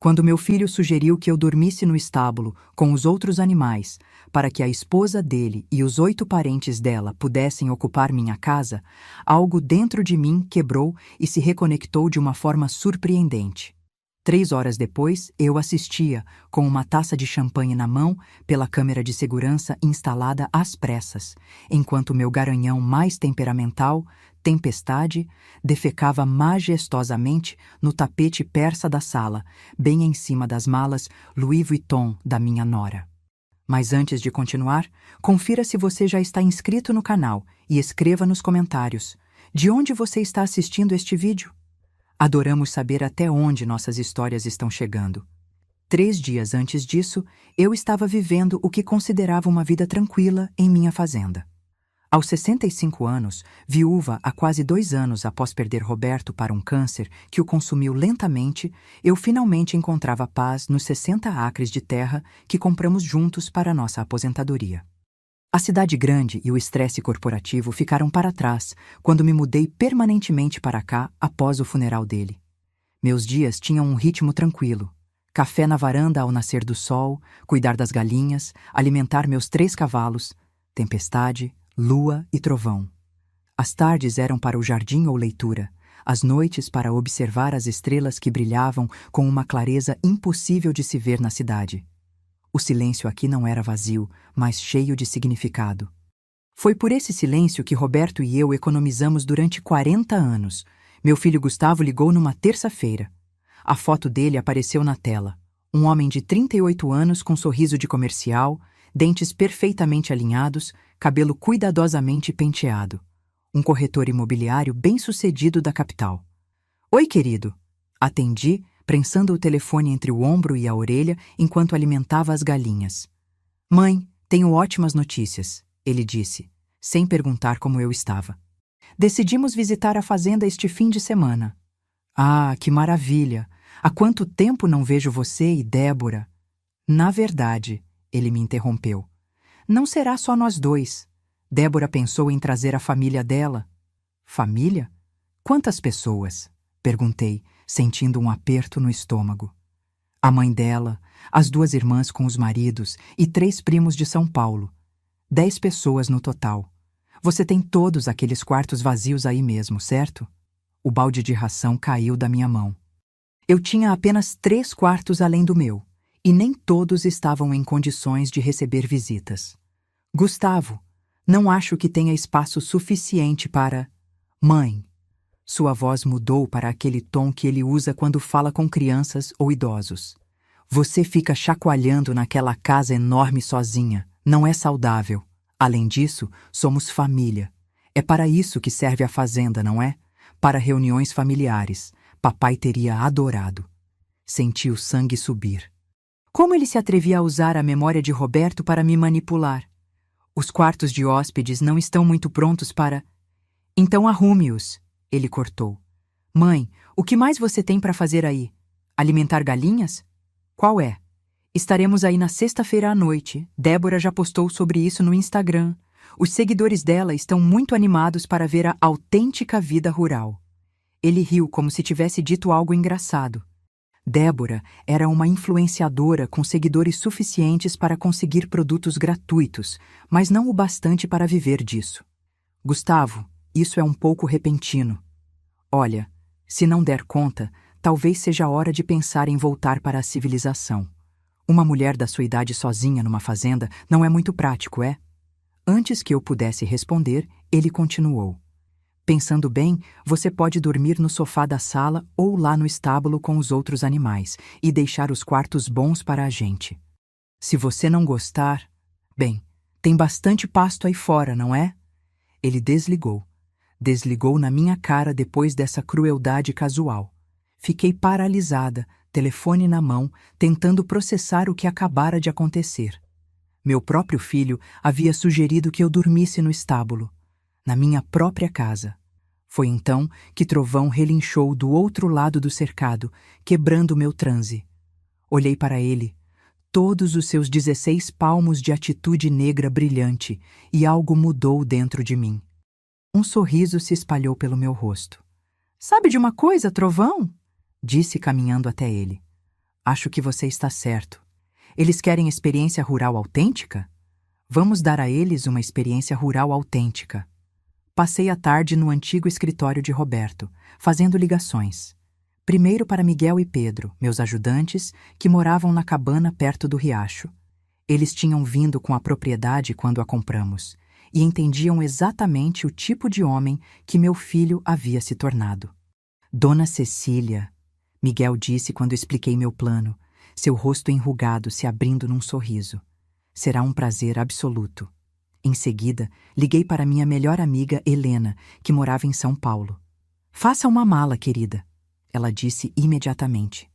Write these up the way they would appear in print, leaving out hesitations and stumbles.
Quando meu filho sugeriu que eu dormisse no estábulo com os outros animais, para que a esposa dele e os 8 parentes dela pudessem ocupar minha casa, algo dentro de mim quebrou e se reconectou de uma forma surpreendente. 3 horas depois, eu assistia, com uma taça de champanhe na mão, pela câmera de segurança instalada às pressas, enquanto meu garanhão mais temperamental, Tempestade, defecava majestosamente no tapete persa da sala, bem em cima das malas Louis Vuitton da minha nora. Mas antes de continuar, confira se você já está inscrito no canal e escreva nos comentários de onde você está assistindo este vídeo. Adoramos saber até onde nossas histórias estão chegando. 3 dias antes disso, eu estava vivendo o que considerava uma vida tranquila em minha fazenda. Aos 65 anos, viúva há quase 2 anos após perder Roberto para um câncer que o consumiu lentamente, eu finalmente encontrava paz nos 60 acres de terra que compramos juntos para nossa aposentadoria. A cidade grande e o estresse corporativo ficaram para trás quando me mudei permanentemente para cá após o funeral dele. Meus dias tinham um ritmo tranquilo. Café na varanda ao nascer do sol, cuidar das galinhas, alimentar meus 3 cavalos, tempestade, lua e trovão. As tardes eram para o jardim ou leitura, as noites para observar as estrelas que brilhavam com uma clareza impossível de se ver na cidade. O silêncio aqui não era vazio, mas cheio de significado. Foi por esse silêncio que Roberto e eu economizamos durante 40 anos. Meu filho Gustavo ligou numa terça-feira. A foto dele apareceu na tela. Um homem de 38 anos com sorriso de comercial, dentes perfeitamente alinhados, cabelo cuidadosamente penteado. Um corretor imobiliário bem-sucedido da capital. Oi, querido. Atendi, prensando o telefone entre o ombro e a orelha enquanto alimentava as galinhas. Mãe, tenho ótimas notícias, ele disse, sem perguntar como eu estava. Decidimos visitar a fazenda este fim de semana. Ah, que maravilha! Há quanto tempo não vejo você e Débora? Na verdade, ele me interrompeu. Não será só nós 2. Débora pensou em trazer a família dela. Família? Quantas pessoas? Perguntei, sentindo um aperto no estômago. A mãe dela, as 2 irmãs com os maridos e 3 primos de São Paulo. 10 pessoas no total. Você tem todos aqueles quartos vazios aí mesmo, certo? O balde de ração caiu da minha mão. Eu tinha apenas 3 quartos além do meu, e nem todos estavam em condições de receber visitas. Gustavo, não acho que tenha espaço suficiente para... Mãe. Sua voz mudou para aquele tom que ele usa quando fala com crianças ou idosos. Você fica chacoalhando naquela casa enorme sozinha. Não é saudável. Além disso, somos família. É para isso que serve a fazenda, não é? Para reuniões familiares. Papai teria adorado. Senti o sangue subir. Como ele se atrevia a usar a memória de Roberto para me manipular? Os quartos de hóspedes não estão muito prontos para... Então arrume-os, ele cortou. Mãe, o que mais você tem para fazer aí? Alimentar galinhas? Qual é? Estaremos aí na sexta-feira à noite. Débora já postou sobre isso no Instagram. Os seguidores dela estão muito animados para ver a autêntica vida rural. Ele riu como se tivesse dito algo engraçado. Débora era uma influenciadora com seguidores suficientes para conseguir produtos gratuitos, mas não o bastante para viver disso. Gustavo, isso é um pouco repentino. Olha, se não der conta, talvez seja a hora de pensar em voltar para a civilização. Uma mulher da sua idade sozinha numa fazenda não é muito prático, é? Antes que eu pudesse responder, ele continuou. Pensando bem, você pode dormir no sofá da sala ou lá no estábulo com os outros animais e deixar os quartos bons para a gente. Se você não gostar... Bem, tem bastante pasto aí fora, não é? Ele desligou. Desligou na minha cara depois dessa crueldade casual. Fiquei paralisada, telefone na mão, tentando processar o que acabara de acontecer. Meu próprio filho havia sugerido que eu dormisse no estábulo, na minha própria casa. Foi então que Trovão relinchou do outro lado do cercado, quebrando meu transe. Olhei para ele, todos os seus 16 palmos de atitude negra brilhante, e algo mudou dentro de mim. Um sorriso se espalhou pelo meu rosto. Sabe de uma coisa, Trovão? Disse caminhando até ele. Acho que você está certo. Eles querem experiência rural autêntica? Vamos dar a eles uma experiência rural autêntica. Passei a tarde no antigo escritório de Roberto, fazendo ligações. Primeiro para Miguel e Pedro, meus ajudantes, que moravam na cabana perto do riacho. Eles tinham vindo com a propriedade quando a compramos e entendiam exatamente o tipo de homem que meu filho havia se tornado. Dona Cecília, Miguel disse quando expliquei meu plano, seu rosto enrugado se abrindo num sorriso. Será um prazer absoluto. Em seguida, liguei para minha melhor amiga Helena, que morava em São Paulo. Faça uma mala, querida. Ela disse imediatamente.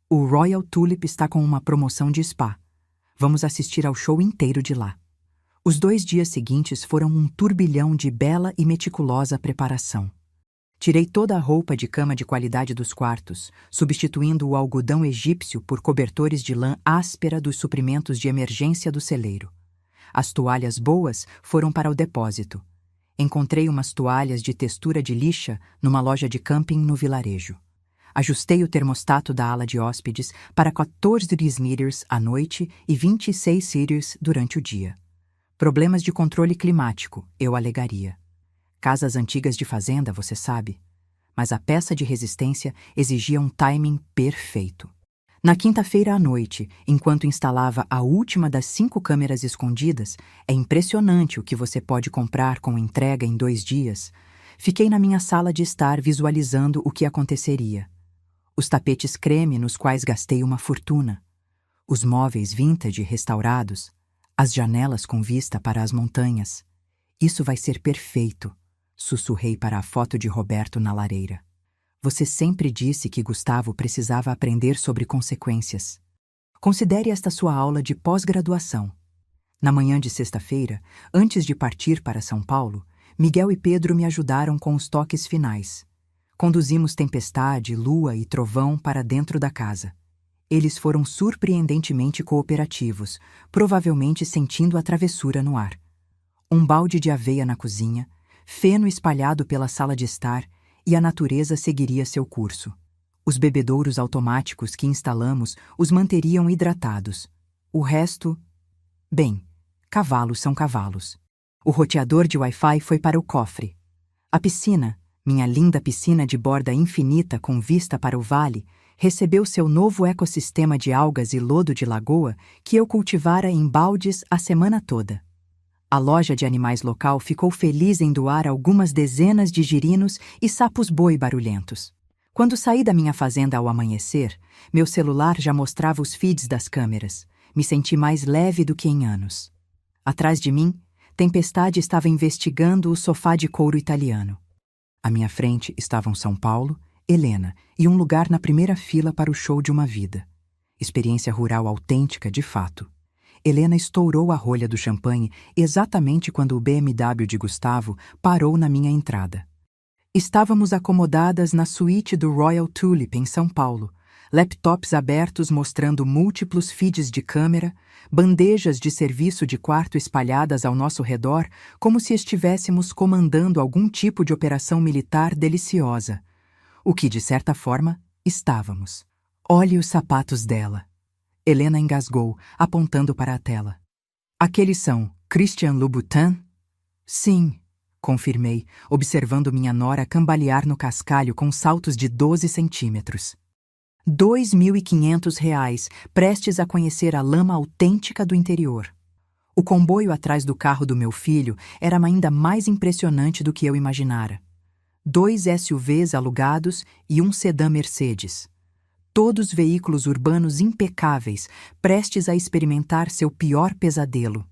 O Royal Tulip está com uma promoção de spa. Vamos assistir ao show inteiro de lá. Os 2 dias seguintes foram um turbilhão de bela e meticulosa preparação. Tirei toda a roupa de cama de qualidade dos quartos, substituindo o algodão egípcio por cobertores de lã áspera dos suprimentos de emergência do celeiro. As toalhas boas foram para o depósito. Encontrei umas toalhas de textura de lixa numa loja de camping no vilarejo. Ajustei o termostato da ala de hóspedes para 14 meters à noite e 26 series durante o dia. Problemas de controle climático, eu alegaria. Casas antigas de fazenda, você sabe. Mas a peça de resistência exigia um timing perfeito. Na quinta-feira à noite, enquanto instalava a última das 5 câmeras escondidas, é impressionante o que você pode comprar com entrega em 2 dias, fiquei na minha sala de estar visualizando o que aconteceria. Os tapetes creme nos quais gastei uma fortuna. Os móveis vintage restaurados. As janelas com vista para as montanhas. Isso vai ser perfeito, sussurrei para a foto de Roberto na lareira. Você sempre disse que Gustavo precisava aprender sobre consequências. Considere esta sua aula de pós-graduação. Na manhã de sexta-feira, antes de partir para São Paulo, Miguel e Pedro me ajudaram com os toques finais. Conduzimos tempestade, lua e trovão para dentro da casa. Eles foram surpreendentemente cooperativos, provavelmente sentindo a travessura no ar. Um balde de aveia na cozinha, feno espalhado pela sala de estar e a natureza seguiria seu curso. Os bebedouros automáticos que instalamos os manteriam hidratados. O resto... Bem, cavalos são cavalos. O roteador de Wi-Fi foi para o cofre. A piscina, minha linda piscina de borda infinita com vista para o vale, recebeu seu novo ecossistema de algas e lodo de lagoa que eu cultivara em baldes a semana toda. A loja de animais local ficou feliz em doar algumas dezenas de girinos e sapos-boi barulhentos. Quando saí da minha fazenda ao amanhecer, meu celular já mostrava os feeds das câmeras. Me senti mais leve do que em anos. Atrás de mim, Tempestade estava investigando o sofá de couro italiano. À minha frente estavam São Paulo, Helena e um lugar na primeira fila para o show de uma vida. Experiência rural autêntica de fato. Helena estourou a rolha do champanhe exatamente quando o BMW de Gustavo parou na minha entrada. Estávamos acomodadas na suíte do Royal Tulip em São Paulo, laptops abertos mostrando múltiplos feeds de câmera, bandejas de serviço de quarto espalhadas ao nosso redor como se estivéssemos comandando algum tipo de operação militar deliciosa. O que, de certa forma, estávamos. Olhe os sapatos dela. Helena engasgou, apontando para a tela. Aqueles são Christian Louboutin? Sim, confirmei, observando minha nora cambalear no cascalho com saltos de 12 centímetros. R$ 2.500, prestes a conhecer a lama autêntica do interior. O comboio atrás do carro do meu filho era ainda mais impressionante do que eu imaginara. 2 SUVs alugados e um sedã Mercedes. Todos veículos urbanos impecáveis, prestes a experimentar seu pior pesadelo.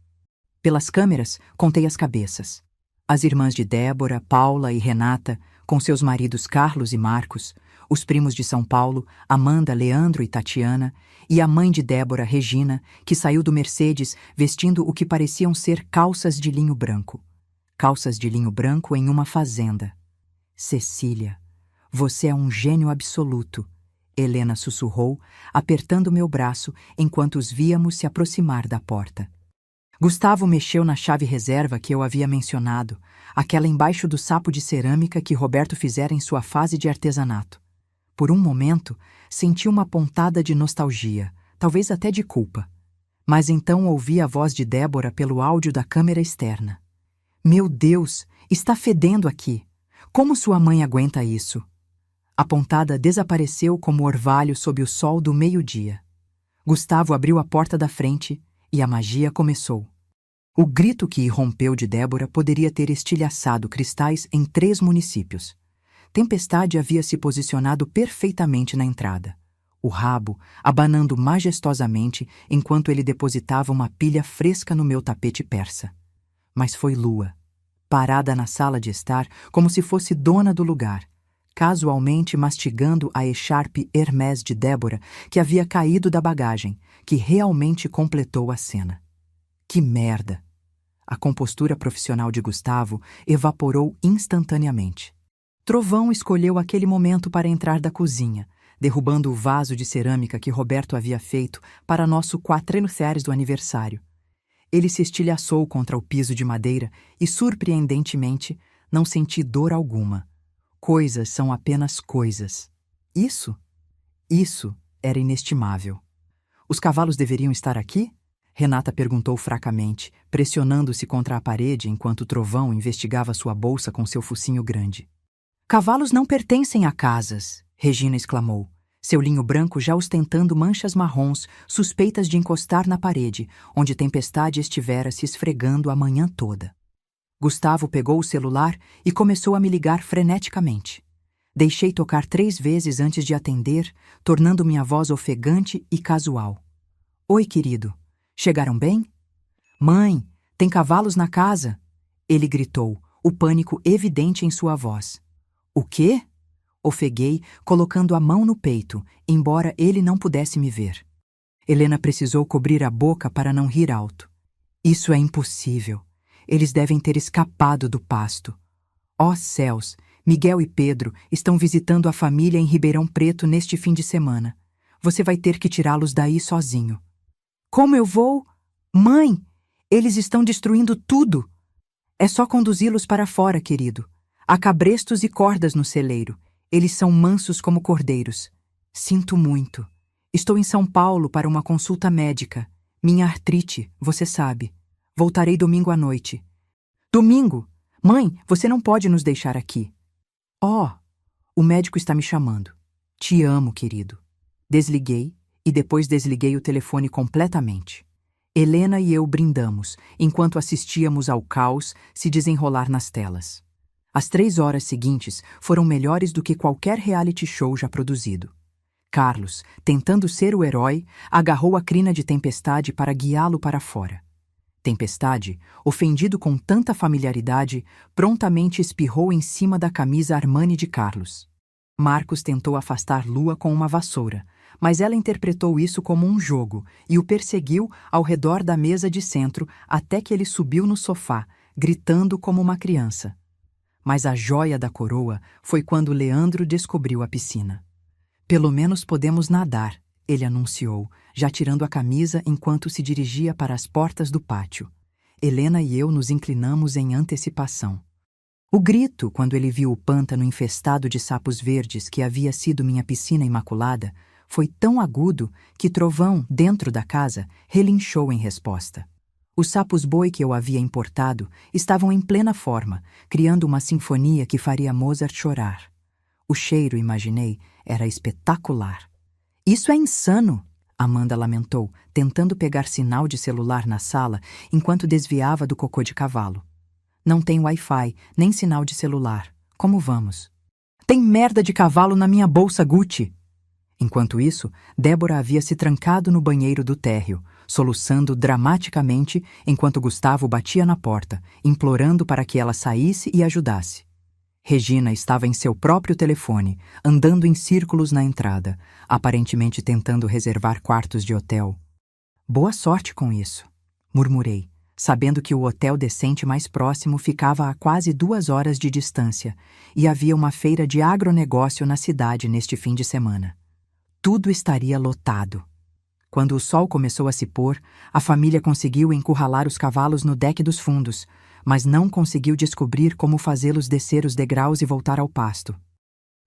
Pelas câmeras, contei as cabeças. As irmãs de Débora, Paula e Renata, com seus maridos Carlos e Marcos, os primos de São Paulo, Amanda, Leandro e Tatiana, e a mãe de Débora, Regina, que saiu do Mercedes vestindo o que pareciam ser calças de linho branco. Calças de linho branco em uma fazenda. Cecília, você é um gênio absoluto, Helena sussurrou, apertando meu braço enquanto os víamos se aproximar da porta. Gustavo mexeu na chave reserva que eu havia mencionado, aquela embaixo do sapo de cerâmica que Roberto fizera em sua fase de artesanato. Por um momento, senti uma pontada de nostalgia, talvez até de culpa. Mas então ouvi a voz de Débora pelo áudio da câmera externa. Meu Deus, está fedendo aqui. Como sua mãe aguenta isso? A pontada desapareceu como orvalho sob o sol do meio-dia. Gustavo abriu a porta da frente e a magia começou. O grito que irrompeu de Débora poderia ter estilhaçado cristais em 3 municípios. Tempestade havia se posicionado perfeitamente na entrada, o rabo abanando majestosamente enquanto ele depositava uma pilha fresca no meu tapete persa. Mas foi Lua, parada na sala de estar como se fosse dona do lugar, casualmente mastigando a echarpe Hermès de Débora que havia caído da bagagem, que realmente completou a cena. Que merda! A compostura profissional de Gustavo evaporou instantaneamente. Trovão escolheu aquele momento para entrar da cozinha, derrubando o vaso de cerâmica que Roberto havia feito para nosso quatrenniçaire do aniversário. Ele se estilhaçou contra o piso de madeira e, surpreendentemente, não senti dor alguma. Coisas são apenas coisas. Isso era inestimável. Os cavalos deveriam estar aqui? Renata perguntou fracamente, pressionando-se contra a parede enquanto Trovão investigava sua bolsa com seu focinho grande. Cavalos não pertencem a casas, Regina exclamou, seu linho branco já ostentando manchas marrons suspeitas de encostar na parede, onde Tempestade estivera se esfregando a manhã toda. Gustavo pegou o celular e começou a me ligar freneticamente. Deixei tocar 3 vezes antes de atender, tornando minha voz ofegante e casual. Oi, querido. Chegaram bem? Mãe, tem cavalos na casa? Ele gritou, o pânico evidente em sua voz. O quê? Ofeguei, colocando a mão no peito, embora ele não pudesse me ver. Helena precisou cobrir a boca para não rir alto. Isso é impossível. Eles devem ter escapado do pasto. Ó céus, Miguel e Pedro estão visitando a família em Ribeirão Preto neste fim de semana. Você vai ter que tirá-los daí sozinho. Como eu vou? Mãe, eles estão destruindo tudo. É só conduzi-los para fora, querido. Há cabrestos e cordas no celeiro. Eles são mansos como cordeiros. Sinto muito. Estou em São Paulo para uma consulta médica. Minha artrite, você sabe. Voltarei domingo à noite. Domingo? Mãe, você não pode nos deixar aqui. Oh, o médico está me chamando. Te amo, querido. Desliguei e depois desliguei o telefone completamente. Helena e eu brindamos, enquanto assistíamos ao caos se desenrolar nas telas. As 3 horas seguintes foram melhores do que qualquer reality show já produzido. Carlos, tentando ser o herói, agarrou a crina de Tempestade para guiá-lo para fora. Tempestade, ofendido com tanta familiaridade, prontamente espirrou em cima da camisa Armani de Carlos. Marcos tentou afastar Lua com uma vassoura, mas ela interpretou isso como um jogo e o perseguiu ao redor da mesa de centro até que ele subiu no sofá, gritando como uma criança. Mas a joia da coroa foi quando Leandro descobriu a piscina. Pelo menos podemos nadar, ele anunciou, já tirando a camisa enquanto se dirigia para as portas do pátio. Helena e eu nos inclinamos em antecipação. O grito, quando ele viu o pântano infestado de sapos verdes que havia sido minha piscina imaculada, foi tão agudo que Trovão, dentro da casa, relinchou em resposta. Os sapos-boi que eu havia importado estavam em plena forma, criando uma sinfonia que faria Mozart chorar. O cheiro, imaginei, era espetacular. Isso é insano, Amanda lamentou, tentando pegar sinal de celular na sala enquanto desviava do cocô de cavalo. Não tem Wi-Fi, nem sinal de celular. Como vamos? Tem merda de cavalo na minha bolsa Gucci! Enquanto isso, Débora havia se trancado no banheiro do térreo, soluçando dramaticamente enquanto Gustavo batia na porta, implorando para que ela saísse e ajudasse. Regina estava em seu próprio telefone, andando em círculos na entrada, aparentemente tentando reservar quartos de hotel. Boa sorte com isso, murmurei, sabendo que o hotel decente mais próximo ficava a quase 2 horas de distância e havia uma feira de agronegócio na cidade neste fim de semana. Tudo estaria lotado. Quando o sol começou a se pôr, a família conseguiu encurralar os cavalos no deck dos fundos, mas não conseguiu descobrir como fazê-los descer os degraus e voltar ao pasto.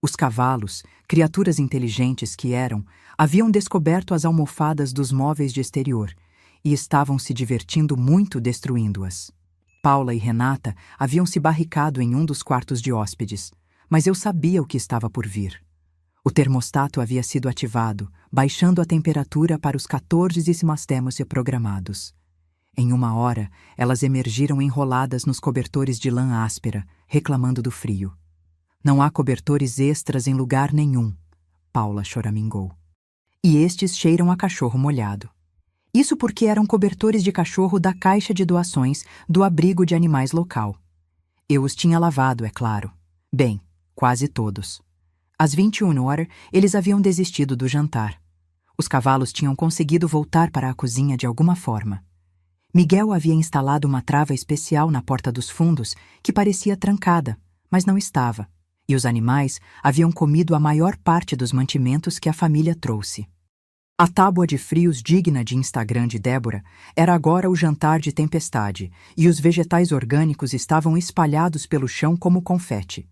Os cavalos, criaturas inteligentes que eram, haviam descoberto as almofadas dos móveis de exterior e estavam se divertindo muito destruindo-as. Paula e Renata haviam se barricado em um dos quartos de hóspedes, mas eu sabia o que estava por vir. O termostato havia sido ativado, baixando a temperatura para os 14º programados. Em 1 hora, elas emergiram enroladas nos cobertores de lã áspera, reclamando do frio. Não há cobertores extras em lugar nenhum, Paula choramingou. E estes cheiram a cachorro molhado. Isso porque eram cobertores de cachorro da caixa de doações do abrigo de animais local. Eu os tinha lavado, é claro. Bem, quase todos. Às 21 horas, eles haviam desistido do jantar. Os cavalos tinham conseguido voltar para a cozinha de alguma forma. Miguel havia instalado uma trava especial na porta dos fundos que parecia trancada, mas não estava, e os animais haviam comido a maior parte dos mantimentos que a família trouxe. A tábua de frios digna de Instagram de Débora era agora o jantar de tempestade, e os vegetais orgânicos estavam espalhados pelo chão como confete.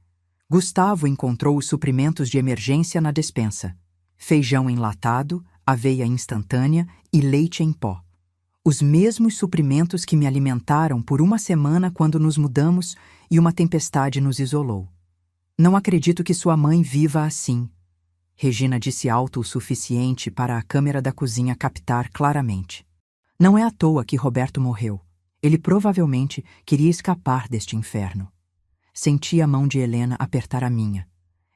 Gustavo encontrou os suprimentos de emergência na despensa: feijão enlatado, aveia instantânea e leite em pó. Os mesmos suprimentos que me alimentaram por 1 semana quando nos mudamos e uma tempestade nos isolou. Não acredito que sua mãe viva assim, Regina disse alto o suficiente para a câmera da cozinha captar claramente. Não é à toa que Roberto morreu. Ele provavelmente queria escapar deste inferno. Senti a mão de Helena apertar a minha.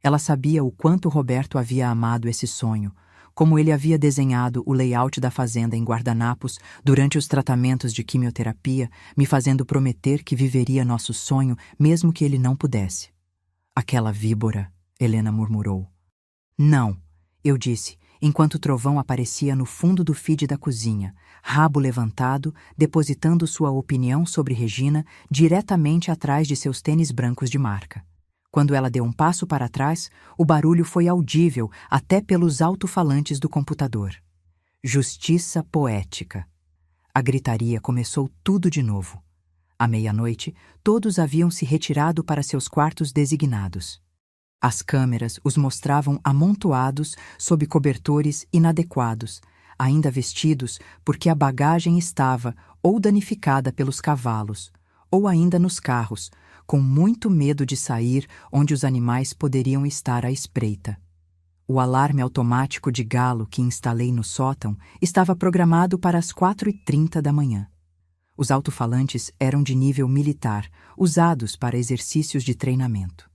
Ela sabia o quanto Roberto havia amado esse sonho, como ele havia desenhado o layout da fazenda em guardanapos durante os tratamentos de quimioterapia, me fazendo prometer que viveria nosso sonho mesmo que ele não pudesse. Aquela víbora, Helena murmurou. Não, eu disse, enquanto o trovão aparecia no fundo do feed da cozinha, rabo levantado, depositando sua opinião sobre Regina diretamente atrás de seus tênis brancos de marca. Quando ela deu um passo para trás, o barulho foi audível até pelos alto-falantes do computador. Justiça poética. A gritaria começou tudo de novo. À meia-noite, todos haviam se retirado para seus quartos designados. As câmeras os mostravam amontoados sob cobertores inadequados, ainda vestidos porque a bagagem estava ou danificada pelos cavalos, ou ainda nos carros, com muito medo de sair onde os animais poderiam estar à espreita. O alarme automático de galo que instalei no sótão estava programado para as 4h30 da manhã. Os alto-falantes eram de nível militar, usados para exercícios de treinamento.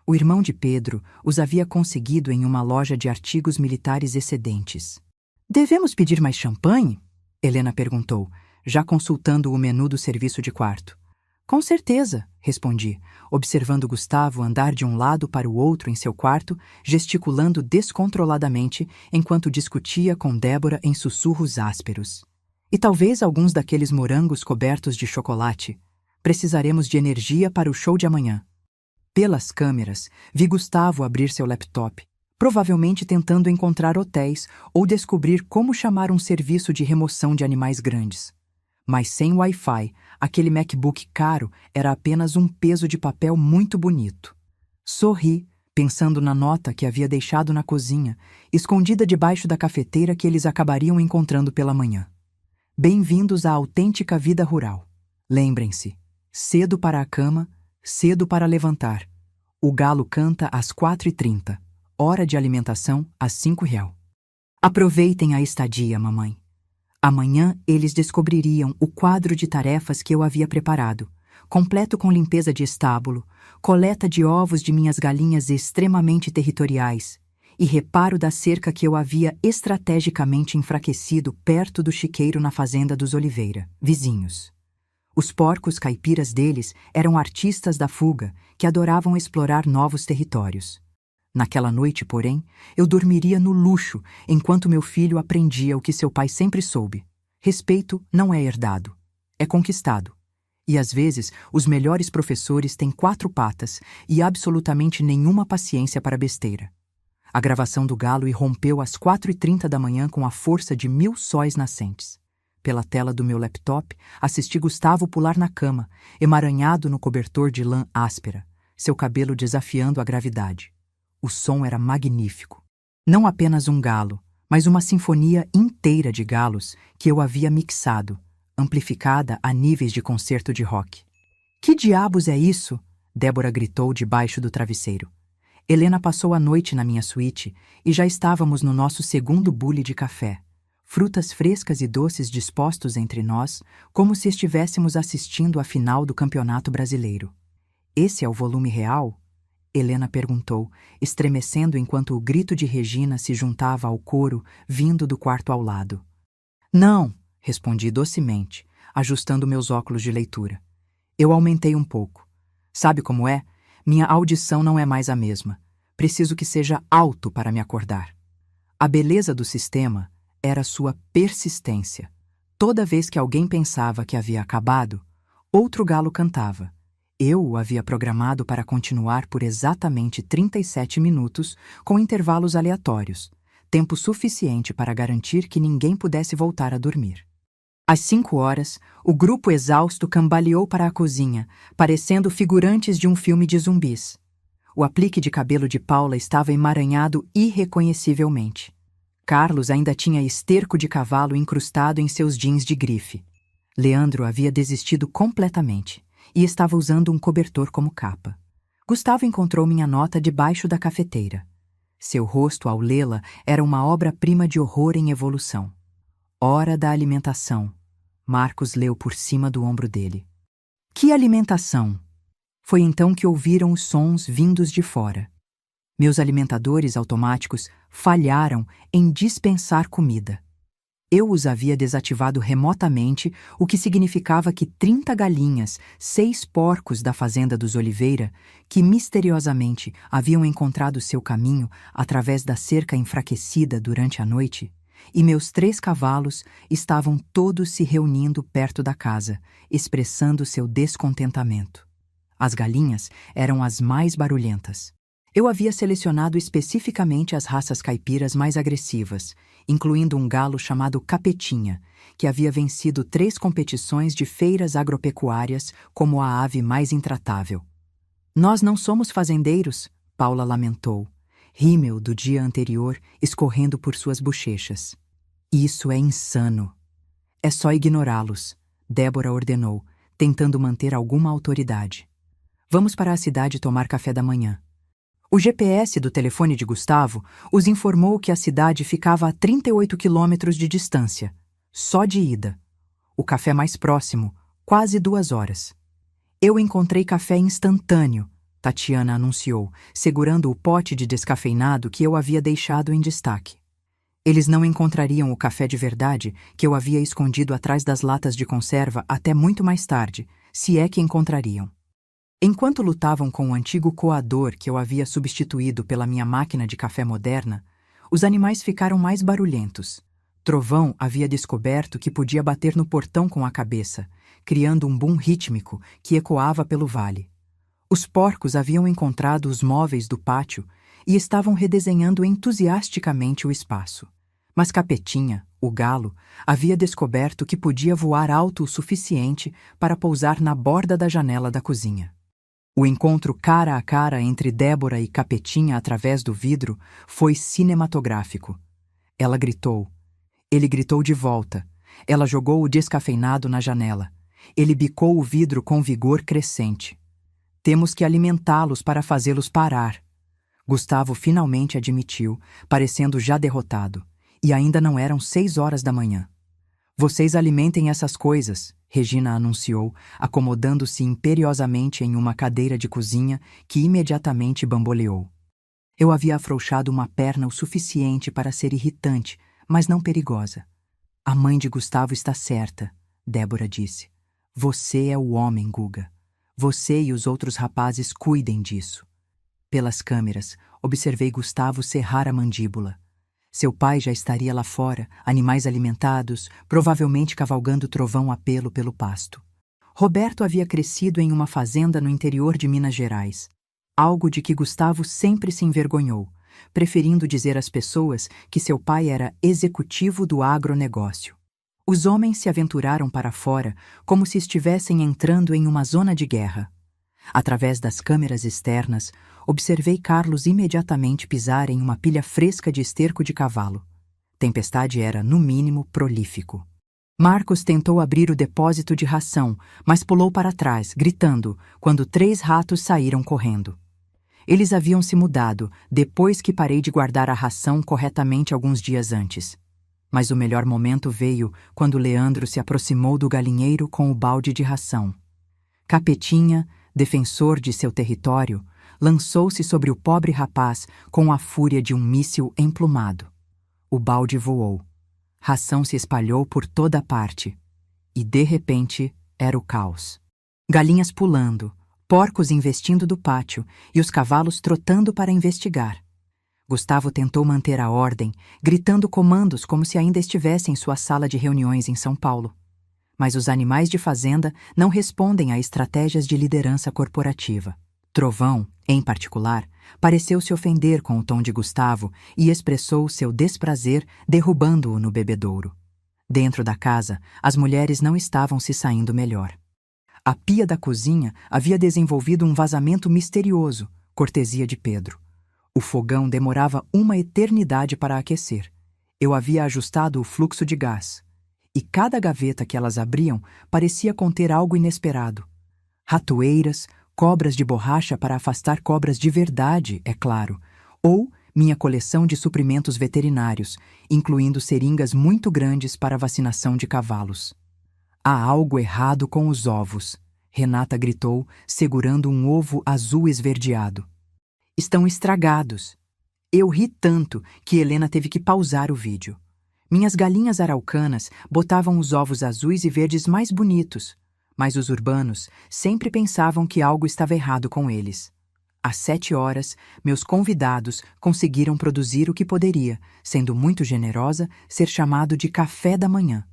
O irmão de Pedro os havia conseguido em uma loja de artigos militares excedentes. Devemos pedir mais champanhe? Helena perguntou, já consultando o menu do serviço de quarto. Com certeza, respondi, observando Gustavo andar de um lado para o outro em seu quarto, gesticulando descontroladamente enquanto discutia com Débora em sussurros ásperos. E talvez alguns daqueles morangos cobertos de chocolate. Precisaremos de energia para o show de amanhã. Pelas câmeras, vi Gustavo abrir seu laptop, provavelmente tentando encontrar hotéis ou descobrir como chamar um serviço de remoção de animais grandes. Mas sem Wi-Fi, aquele MacBook caro era apenas um peso de papel muito bonito. Sorri, pensando na nota que havia deixado na cozinha, escondida debaixo da cafeteira que eles acabariam encontrando pela manhã. Bem-vindos à autêntica vida rural. Lembrem-se, cedo para a cama, cedo para levantar. O galo canta às 4h30, hora de alimentação às R$5. Aproveitem a estadia, mamãe. Amanhã eles descobririam o quadro de tarefas que eu havia preparado, completo com limpeza de estábulo, coleta de ovos de minhas galinhas extremamente territoriais e reparo da cerca que eu havia estrategicamente enfraquecido perto do chiqueiro na fazenda dos Oliveira, vizinhos. Os porcos caipiras deles eram artistas da fuga que adoravam explorar novos territórios. Naquela noite, porém, eu dormiria no luxo enquanto meu filho aprendia o que seu pai sempre soube. Respeito não é herdado, é conquistado. E às vezes, os melhores professores têm 4 patas e absolutamente nenhuma paciência para besteira. A gravação do galo irrompeu às 4h30 da manhã com a força de 1000 sóis nascentes. Pela tela do meu laptop, assisti Gustavo pular na cama, emaranhado no cobertor de lã áspera, seu cabelo desafiando a gravidade. O som era magnífico. Não apenas um galo, mas uma sinfonia inteira de galos que eu havia mixado, amplificada a níveis de concerto de rock. Que diabos é isso? Débora gritou debaixo do travesseiro. Helena passou a noite na minha suíte e já estávamos no nosso segundo bule de café. Frutas frescas e doces dispostos entre nós, como se estivéssemos assistindo à final do Campeonato Brasileiro. Esse é o volume real? Helena perguntou, estremecendo enquanto o grito de Regina se juntava ao coro vindo do quarto ao lado. Não, respondi docemente, ajustando meus óculos de leitura. Eu aumentei um pouco. Sabe como é? Minha audição não é mais a mesma. Preciso que seja alto para me acordar. A beleza do sistema era sua persistência. Toda vez que alguém pensava que havia acabado, outro galo cantava. Eu o havia programado para continuar por exatamente 37 minutos, com intervalos aleatórios, tempo suficiente para garantir que ninguém pudesse voltar a dormir. Às 5 horas, o grupo exausto cambaleou para a cozinha, parecendo figurantes de um filme de zumbis. O aplique de cabelo de Paula estava emaranhado irreconhecivelmente. Carlos ainda tinha esterco de cavalo incrustado em seus jeans de grife. Leandro havia desistido completamente e estava usando um cobertor como capa. Gustavo encontrou minha nota debaixo da cafeteira. Seu rosto, ao lê-la, era uma obra-prima de horror em evolução. Hora da alimentação. Marcos leu por cima do ombro dele. Que alimentação? Foi então que ouviram os sons vindos de fora. Meus alimentadores automáticos falharam em dispensar comida. Eu os havia desativado remotamente, o que significava que 30 galinhas, 6 porcos da fazenda dos Oliveira, que misteriosamente haviam encontrado seu caminho através da cerca enfraquecida durante a noite, e meus 3 cavalos estavam todos se reunindo perto da casa, expressando seu descontentamento. As galinhas eram as mais barulhentas. Eu havia selecionado especificamente as raças caipiras mais agressivas, incluindo um galo chamado Capetinha, que havia vencido 3 competições de feiras agropecuárias como a ave mais intratável. Nós não somos fazendeiros, Paula lamentou, rímel do dia anterior escorrendo por suas bochechas. Isso é insano. É só ignorá-los, Débora ordenou, tentando manter alguma autoridade. Vamos para a cidade tomar café da manhã. O GPS do telefone de Gustavo os informou que a cidade ficava a 38 quilômetros de distância, só de ida. O café mais próximo, quase 2 horas. Eu encontrei café instantâneo, Tatiana anunciou, segurando o pote de descafeinado que eu havia deixado em destaque. Eles não encontrariam o café de verdade que eu havia escondido atrás das latas de conserva até muito mais tarde, se é que encontrariam. Enquanto lutavam com o antigo coador que eu havia substituído pela minha máquina de café moderna, os animais ficaram mais barulhentos. Trovão havia descoberto que podia bater no portão com a cabeça, criando um boom rítmico que ecoava pelo vale. Os porcos haviam encontrado os móveis do pátio e estavam redesenhando entusiasticamente o espaço. Mas Capetinha, o galo, havia descoberto que podia voar alto o suficiente para pousar na borda da janela da cozinha. O encontro cara a cara entre Débora e Capetinha através do vidro foi cinematográfico. Ela gritou. Ele gritou de volta. Ela jogou o descafeinado na janela. Ele bicou o vidro com vigor crescente. Temos que alimentá-los para fazê-los parar. Gustavo finalmente admitiu, parecendo já derrotado. E ainda não eram 6 horas da manhã. Vocês alimentem essas coisas, Regina anunciou, acomodando-se imperiosamente em uma cadeira de cozinha que imediatamente bamboleou. Eu havia afrouxado uma perna o suficiente para ser irritante, mas não perigosa. A mãe de Gustavo está certa, Débora disse. Você é o homem, Guga. Você e os outros rapazes cuidem disso. Pelas câmeras, observei Gustavo cerrar a mandíbula. Seu pai já estaria lá fora, animais alimentados, provavelmente cavalgando trovão a pelo pasto. Roberto havia crescido em uma fazenda no interior de Minas Gerais, algo de que Gustavo sempre se envergonhou, preferindo dizer às pessoas que seu pai era executivo do agronegócio. Os homens se aventuraram para fora como se estivessem entrando em uma zona de guerra. Através das câmeras externas, observei Carlos imediatamente pisar em uma pilha fresca de esterco de cavalo. Tempestade era, no mínimo, prolífico. Marcos tentou abrir o depósito de ração, mas pulou para trás, gritando, quando 3 ratos saíram correndo. Eles haviam se mudado, depois que parei de guardar a ração corretamente alguns dias antes. Mas o melhor momento veio quando Leandro se aproximou do galinheiro com o balde de ração. Capetinha, defensor de seu território, lançou-se sobre o pobre rapaz com a fúria de um míssil emplumado. O balde voou. Ração se espalhou por toda a parte. E, de repente, era o caos. Galinhas pulando, porcos investindo do pátio e os cavalos trotando para investigar. Gustavo tentou manter a ordem, gritando comandos como se ainda estivesse em sua sala de reuniões em São Paulo. Mas os animais de fazenda não respondem a estratégias de liderança corporativa. Trovão, em particular, pareceu se ofender com o tom de Gustavo e expressou seu desprazer derrubando-o no bebedouro. Dentro da casa, as mulheres não estavam se saindo melhor. A pia da cozinha havia desenvolvido um vazamento misterioso, cortesia de Pedro. O fogão demorava uma eternidade para aquecer. Eu havia ajustado o fluxo de gás. E cada gaveta que elas abriam parecia conter algo inesperado. Ratoeiras, cobras de borracha para afastar cobras de verdade, é claro, ou minha coleção de suprimentos veterinários, incluindo seringas muito grandes para vacinação de cavalos. Há algo errado com os ovos, Renata gritou, segurando um ovo azul esverdeado. Estão estragados. Eu ri tanto que Helena teve que pausar o vídeo. Minhas galinhas araucanas botavam os ovos azuis e verdes mais bonitos, mas os urbanos sempre pensavam que algo estava errado com eles. Às 7 horas, meus convidados conseguiram produzir o que poderia, sendo muito generosa, ser chamado de café da manhã.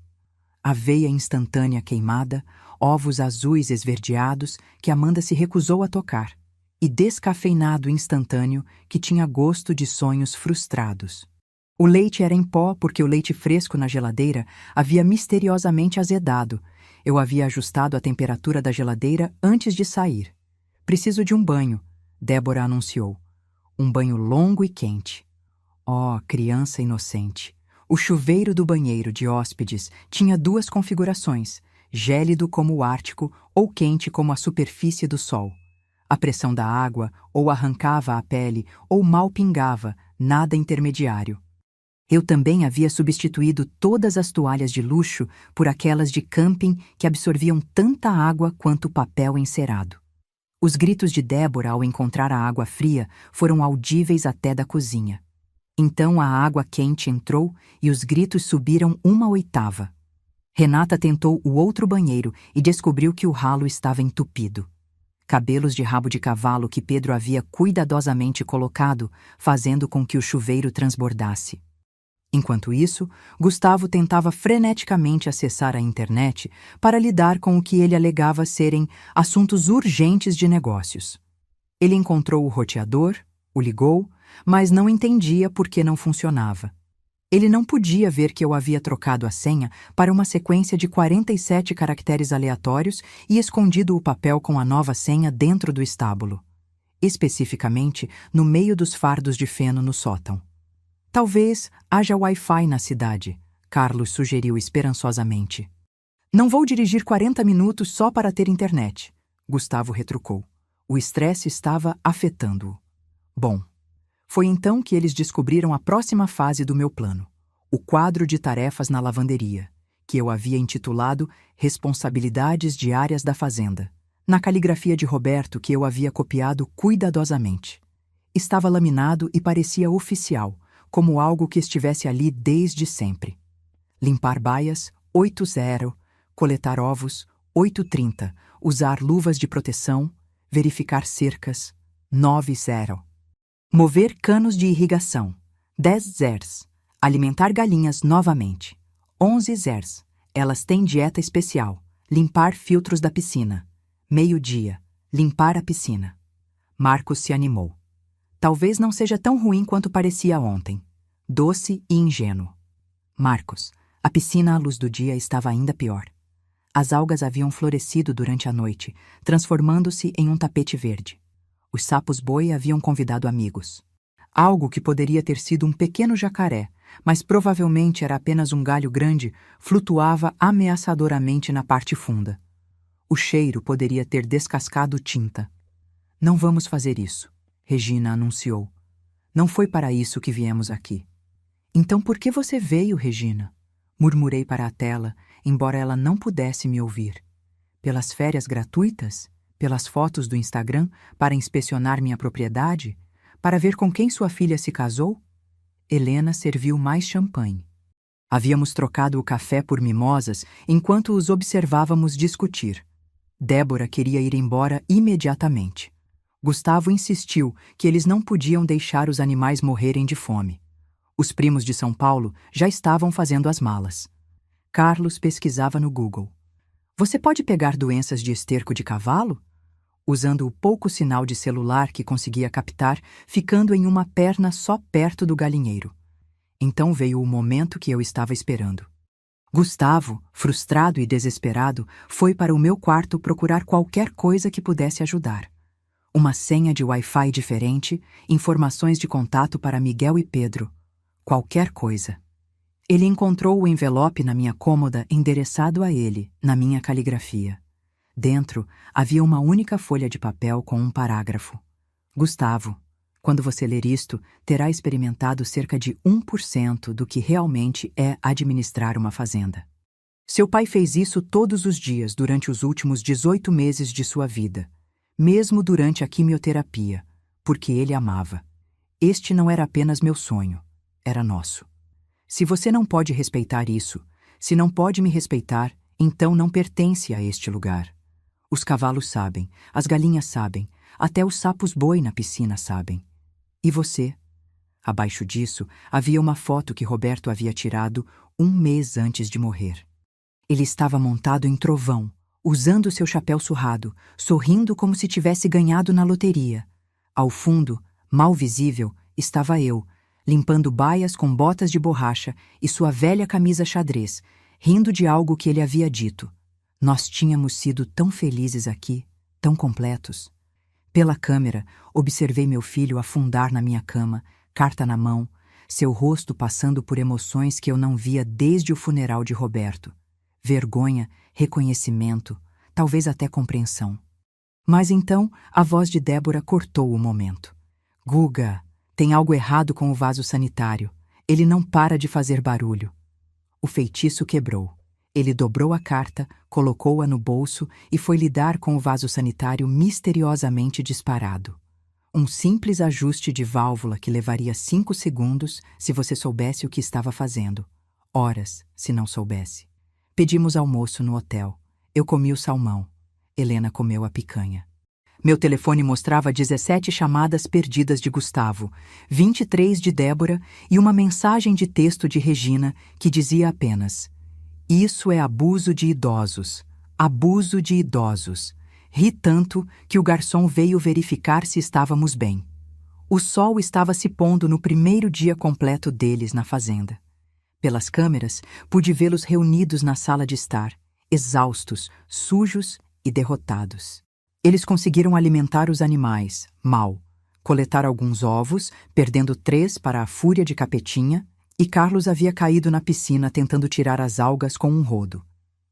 Aveia instantânea queimada, ovos azuis esverdeados que Amanda se recusou a tocar, e descafeinado instantâneo que tinha gosto de sonhos frustrados. O leite era em pó porque o leite fresco na geladeira havia misteriosamente azedado. Eu havia ajustado a temperatura da geladeira antes de sair. Preciso de um banho, Débora anunciou. Um banho longo e quente. Oh, criança inocente. O chuveiro do banheiro de hóspedes tinha 2 configurações, gélido como o Ártico ou quente como a superfície do sol. A pressão da água ou arrancava a pele ou mal pingava, nada intermediário. Eu também havia substituído todas as toalhas de luxo por aquelas de camping que absorviam tanta água quanto papel encerado. Os gritos de Débora ao encontrar a água fria foram audíveis até da cozinha. Então a água quente entrou e os gritos subiram 1/8. Renata tentou o outro banheiro e descobriu que o ralo estava entupido. Cabelos de rabo de cavalo que Pedro havia cuidadosamente colocado, fazendo com que o chuveiro transbordasse. Enquanto isso, Gustavo tentava freneticamente acessar a internet para lidar com o que ele alegava serem assuntos urgentes de negócios. Ele encontrou o roteador, o ligou, mas não entendia por que não funcionava. Ele não podia ver que eu havia trocado a senha para uma sequência de 47 caracteres aleatórios e escondido o papel com a nova senha dentro do estábulo, especificamente no meio dos fardos de feno no sótão. Talvez haja Wi-Fi na cidade, Carlos sugeriu esperançosamente. Não vou dirigir 40 minutos só para ter internet, Gustavo retrucou. O estresse estava afetando-o. Bom, foi então que eles descobriram a próxima fase do meu plano, o quadro de tarefas na lavanderia, que eu havia intitulado Responsabilidades Diárias da Fazenda, na caligrafia de Roberto que eu havia copiado cuidadosamente. Estava laminado e parecia oficial, como algo que estivesse ali desde sempre. Limpar baias, 8:0, coletar ovos, 8:30, usar luvas de proteção, verificar cercas, 9:0. Mover canos de irrigação, 10:0. Alimentar galinhas novamente, 11:0. Elas têm dieta especial, limpar filtros da piscina, 12:00, limpar a piscina. Marcos se animou. Talvez não seja tão ruim quanto parecia ontem. Doce e ingênuo. Marcos, a piscina à luz do dia estava ainda pior. As algas haviam florescido durante a noite, transformando-se em um tapete verde. Os sapos-boi haviam convidado amigos. Algo que poderia ter sido um pequeno jacaré, mas provavelmente era apenas um galho grande, flutuava ameaçadoramente na parte funda. O cheiro poderia ter descascado tinta. Não vamos fazer isso, Regina anunciou. Não foi para isso que viemos aqui. Então por que você veio, Regina? Murmurei para a tela, embora ela não pudesse me ouvir. Pelas férias gratuitas? Pelas fotos do Instagram? Para inspecionar minha propriedade? Para ver com quem sua filha se casou? Helena serviu mais champanhe. Havíamos trocado o café por mimosas enquanto os observávamos discutir. Débora queria ir embora imediatamente. Gustavo insistiu que eles não podiam deixar os animais morrerem de fome. Os primos de São Paulo já estavam fazendo as malas. Carlos pesquisava no Google. Você pode pegar doenças de esterco de cavalo? Usando o pouco sinal de celular que conseguia captar, ficando em uma perna só perto do galinheiro. Então veio o momento que eu estava esperando. Gustavo, frustrado e desesperado, foi para o meu quarto procurar qualquer coisa que pudesse ajudar. Uma senha de Wi-Fi diferente, informações de contato para Miguel e Pedro. Qualquer coisa. Ele encontrou o envelope na minha cômoda endereçado a ele, na minha caligrafia. Dentro havia uma única folha de papel com um parágrafo. Gustavo, quando você ler isto, terá experimentado cerca de 1% do que realmente é administrar uma fazenda. Seu pai fez isso todos os dias durante os últimos 18 meses de sua vida, mesmo durante a quimioterapia, porque ele amava. Este não era apenas meu sonho, era nosso. Se você não pode respeitar isso, se não pode me respeitar, então não pertence a este lugar. Os cavalos sabem, as galinhas sabem, até os sapos-boi na piscina sabem. E você? Abaixo disso, havia uma foto que Roberto havia tirado 1 mês antes de morrer. Ele estava montado em trovão, usando seu chapéu surrado, sorrindo como se tivesse ganhado na loteria. Ao fundo, mal visível, estava eu, limpando baias com botas de borracha e sua velha camisa xadrez, rindo de algo que ele havia dito. Nós tínhamos sido tão felizes aqui, tão completos. Pela câmera, observei meu filho afundar na minha cama, carta na mão, seu rosto passando por emoções que eu não via desde o funeral de Roberto. Vergonha, reconhecimento, talvez até compreensão. Mas então, a voz de Débora cortou o momento. Guga, tem algo errado com o vaso sanitário. Ele não para de fazer barulho. O feitiço quebrou. Ele dobrou a carta, colocou-a no bolso e foi lidar com o vaso sanitário misteriosamente disparado. Um simples ajuste de válvula que levaria 5 segundos se você soubesse o que estava fazendo. Horas, se não soubesse. Pedimos almoço no hotel. Eu comi o salmão. Helena comeu a picanha. Meu telefone mostrava 17 chamadas perdidas de Gustavo, 23 de Débora e uma mensagem de texto de Regina que dizia apenas: Isso é abuso de idosos. Abuso de idosos. Ri tanto que o garçom veio verificar se estávamos bem. O sol estava se pondo no primeiro dia completo deles na fazenda. Pelas câmeras, pude vê-los reunidos na sala de estar, exaustos, sujos e derrotados. Eles conseguiram alimentar os animais, mal, coletar alguns ovos, perdendo 3 para a fúria de Capetinha, e Carlos havia caído na piscina tentando tirar as algas com um rodo.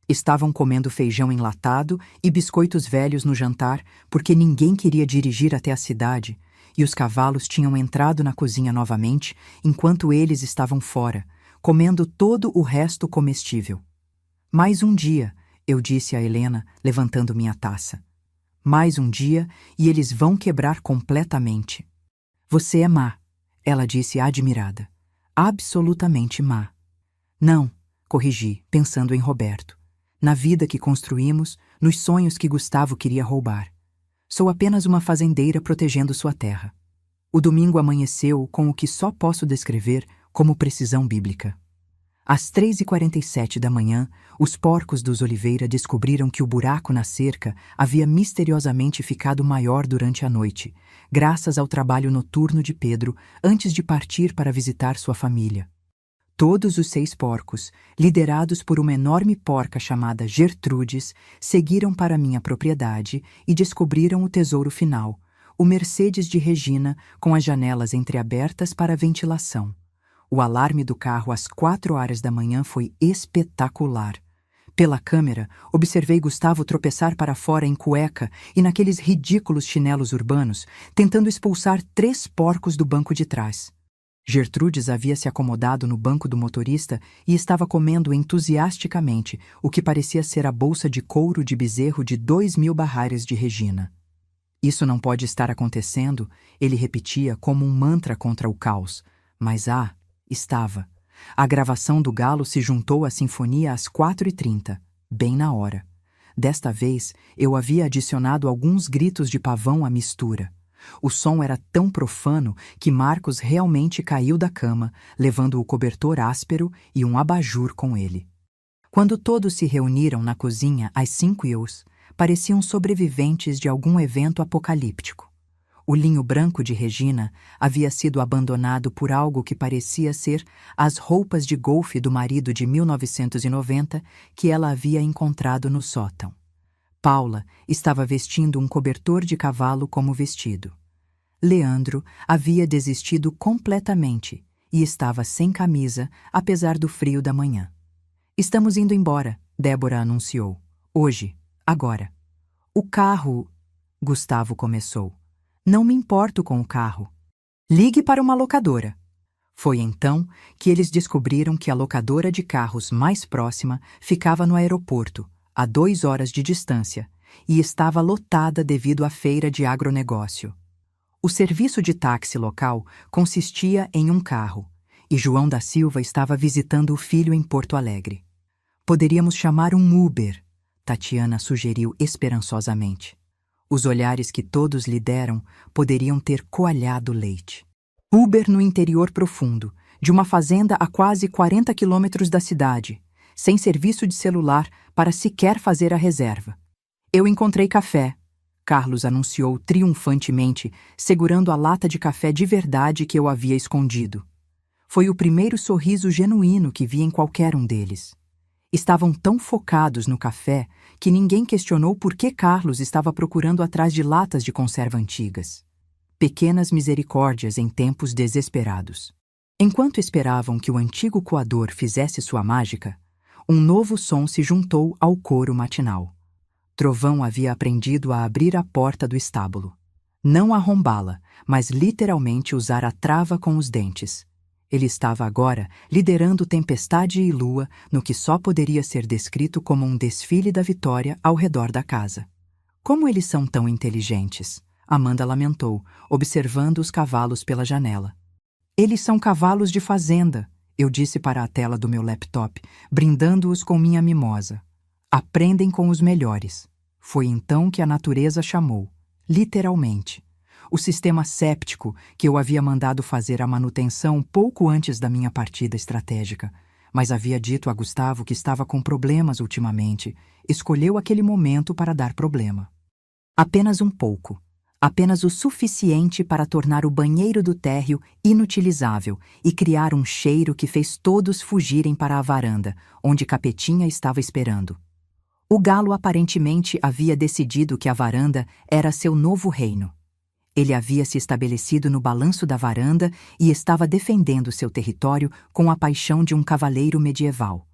Estavam comendo feijão enlatado e biscoitos velhos no jantar porque ninguém queria dirigir até a cidade, e os cavalos tinham entrado na cozinha novamente enquanto eles estavam fora, comendo todo o resto comestível. Mais um dia, eu disse a Helena, levantando minha taça. Mais um dia e eles vão quebrar completamente. Você é má, ela disse admirada. Absolutamente má. Não, corrigi, pensando em Roberto. Na vida que construímos, nos sonhos que Gustavo queria roubar. Sou apenas uma fazendeira protegendo sua terra. O domingo amanheceu com o que só posso descrever como precisão bíblica. Às 3h47 da manhã, os porcos dos Oliveira descobriram que o buraco na cerca havia misteriosamente ficado maior durante a noite, graças ao trabalho noturno de Pedro antes de partir para visitar sua família. Todos os 6 porcos, liderados por uma enorme porca chamada Gertrudes, seguiram para minha propriedade e descobriram o tesouro final, o Mercedes de Regina, com as janelas entreabertas para a ventilação. O alarme do carro às 4 horas da manhã foi espetacular. Pela câmera, observei Gustavo tropeçar para fora em cueca e naqueles ridículos chinelos urbanos, tentando expulsar 3 porcos do banco de trás. Gertrudes havia se acomodado no banco do motorista e estava comendo entusiasticamente o que parecia ser a bolsa de couro de bezerro de 2.000 barrares de Regina. Isso não pode estar acontecendo, ele repetia como um mantra contra o caos. Mas estava. A gravação do galo se juntou à sinfonia às 4h30, bem na hora. Desta vez, eu havia adicionado alguns gritos de pavão à mistura. O som era tão profano que Marcos realmente caiu da cama, levando o cobertor áspero e um abajur com ele. Quando todos se reuniram na cozinha às 5h, pareciam sobreviventes de algum evento apocalíptico. O linho branco de Regina havia sido abandonado por algo que parecia ser as roupas de golfe do marido de 1990 que ela havia encontrado no sótão. Paula estava vestindo um cobertor de cavalo como vestido. Leandro havia desistido completamente e estava sem camisa, apesar do frio da manhã. "Estamos indo embora", Débora anunciou. "Hoje, agora." "O carro..." Gustavo começou. "Não me importo com o carro." "Ligue para uma locadora." Foi então que eles descobriram que a locadora de carros mais próxima ficava no aeroporto, a 2 horas de distância, e estava lotada devido à feira de agronegócio. O serviço de táxi local consistia em um carro, e João da Silva estava visitando o filho em Porto Alegre. "Poderíamos chamar um Uber", Tatiana sugeriu esperançosamente. Os olhares que todos lhe deram poderiam ter coalhado leite. Uber no interior profundo, de uma fazenda a quase 40 quilômetros da cidade, sem serviço de celular para sequer fazer a reserva. "Eu encontrei café", Carlos anunciou triunfantemente, segurando a lata de café de verdade que eu havia escondido. Foi o primeiro sorriso genuíno que vi em qualquer um deles. Estavam tão focados no café que ninguém questionou por que Carlos estava procurando atrás de latas de conserva antigas. Pequenas misericórdias em tempos desesperados. Enquanto esperavam que o antigo coador fizesse sua mágica, um novo som se juntou ao coro matinal. Trovão havia aprendido a abrir a porta do estábulo. Não arrombá-la, mas literalmente usar a trava com os dentes. Ele estava agora liderando tempestade e lua no que só poderia ser descrito como um desfile da vitória ao redor da casa. "Como eles são tão inteligentes", Amanda lamentou, observando os cavalos pela janela. "Eles são cavalos de fazenda", eu disse para a tela do meu laptop, brindando-os com minha mimosa. "Aprendem com os melhores." Foi então que a natureza chamou, literalmente. O sistema séptico que eu havia mandado fazer a manutenção pouco antes da minha partida estratégica, mas havia dito a Gustavo que estava com problemas ultimamente, escolheu aquele momento para dar problema. Apenas um pouco. Apenas o suficiente para tornar o banheiro do térreo inutilizável e criar um cheiro que fez todos fugirem para a varanda, onde Capetinha estava esperando. O galo aparentemente havia decidido que a varanda era seu novo reino. Ele havia se estabelecido no balanço da varanda e estava defendendo seu território com a paixão de um cavaleiro medieval.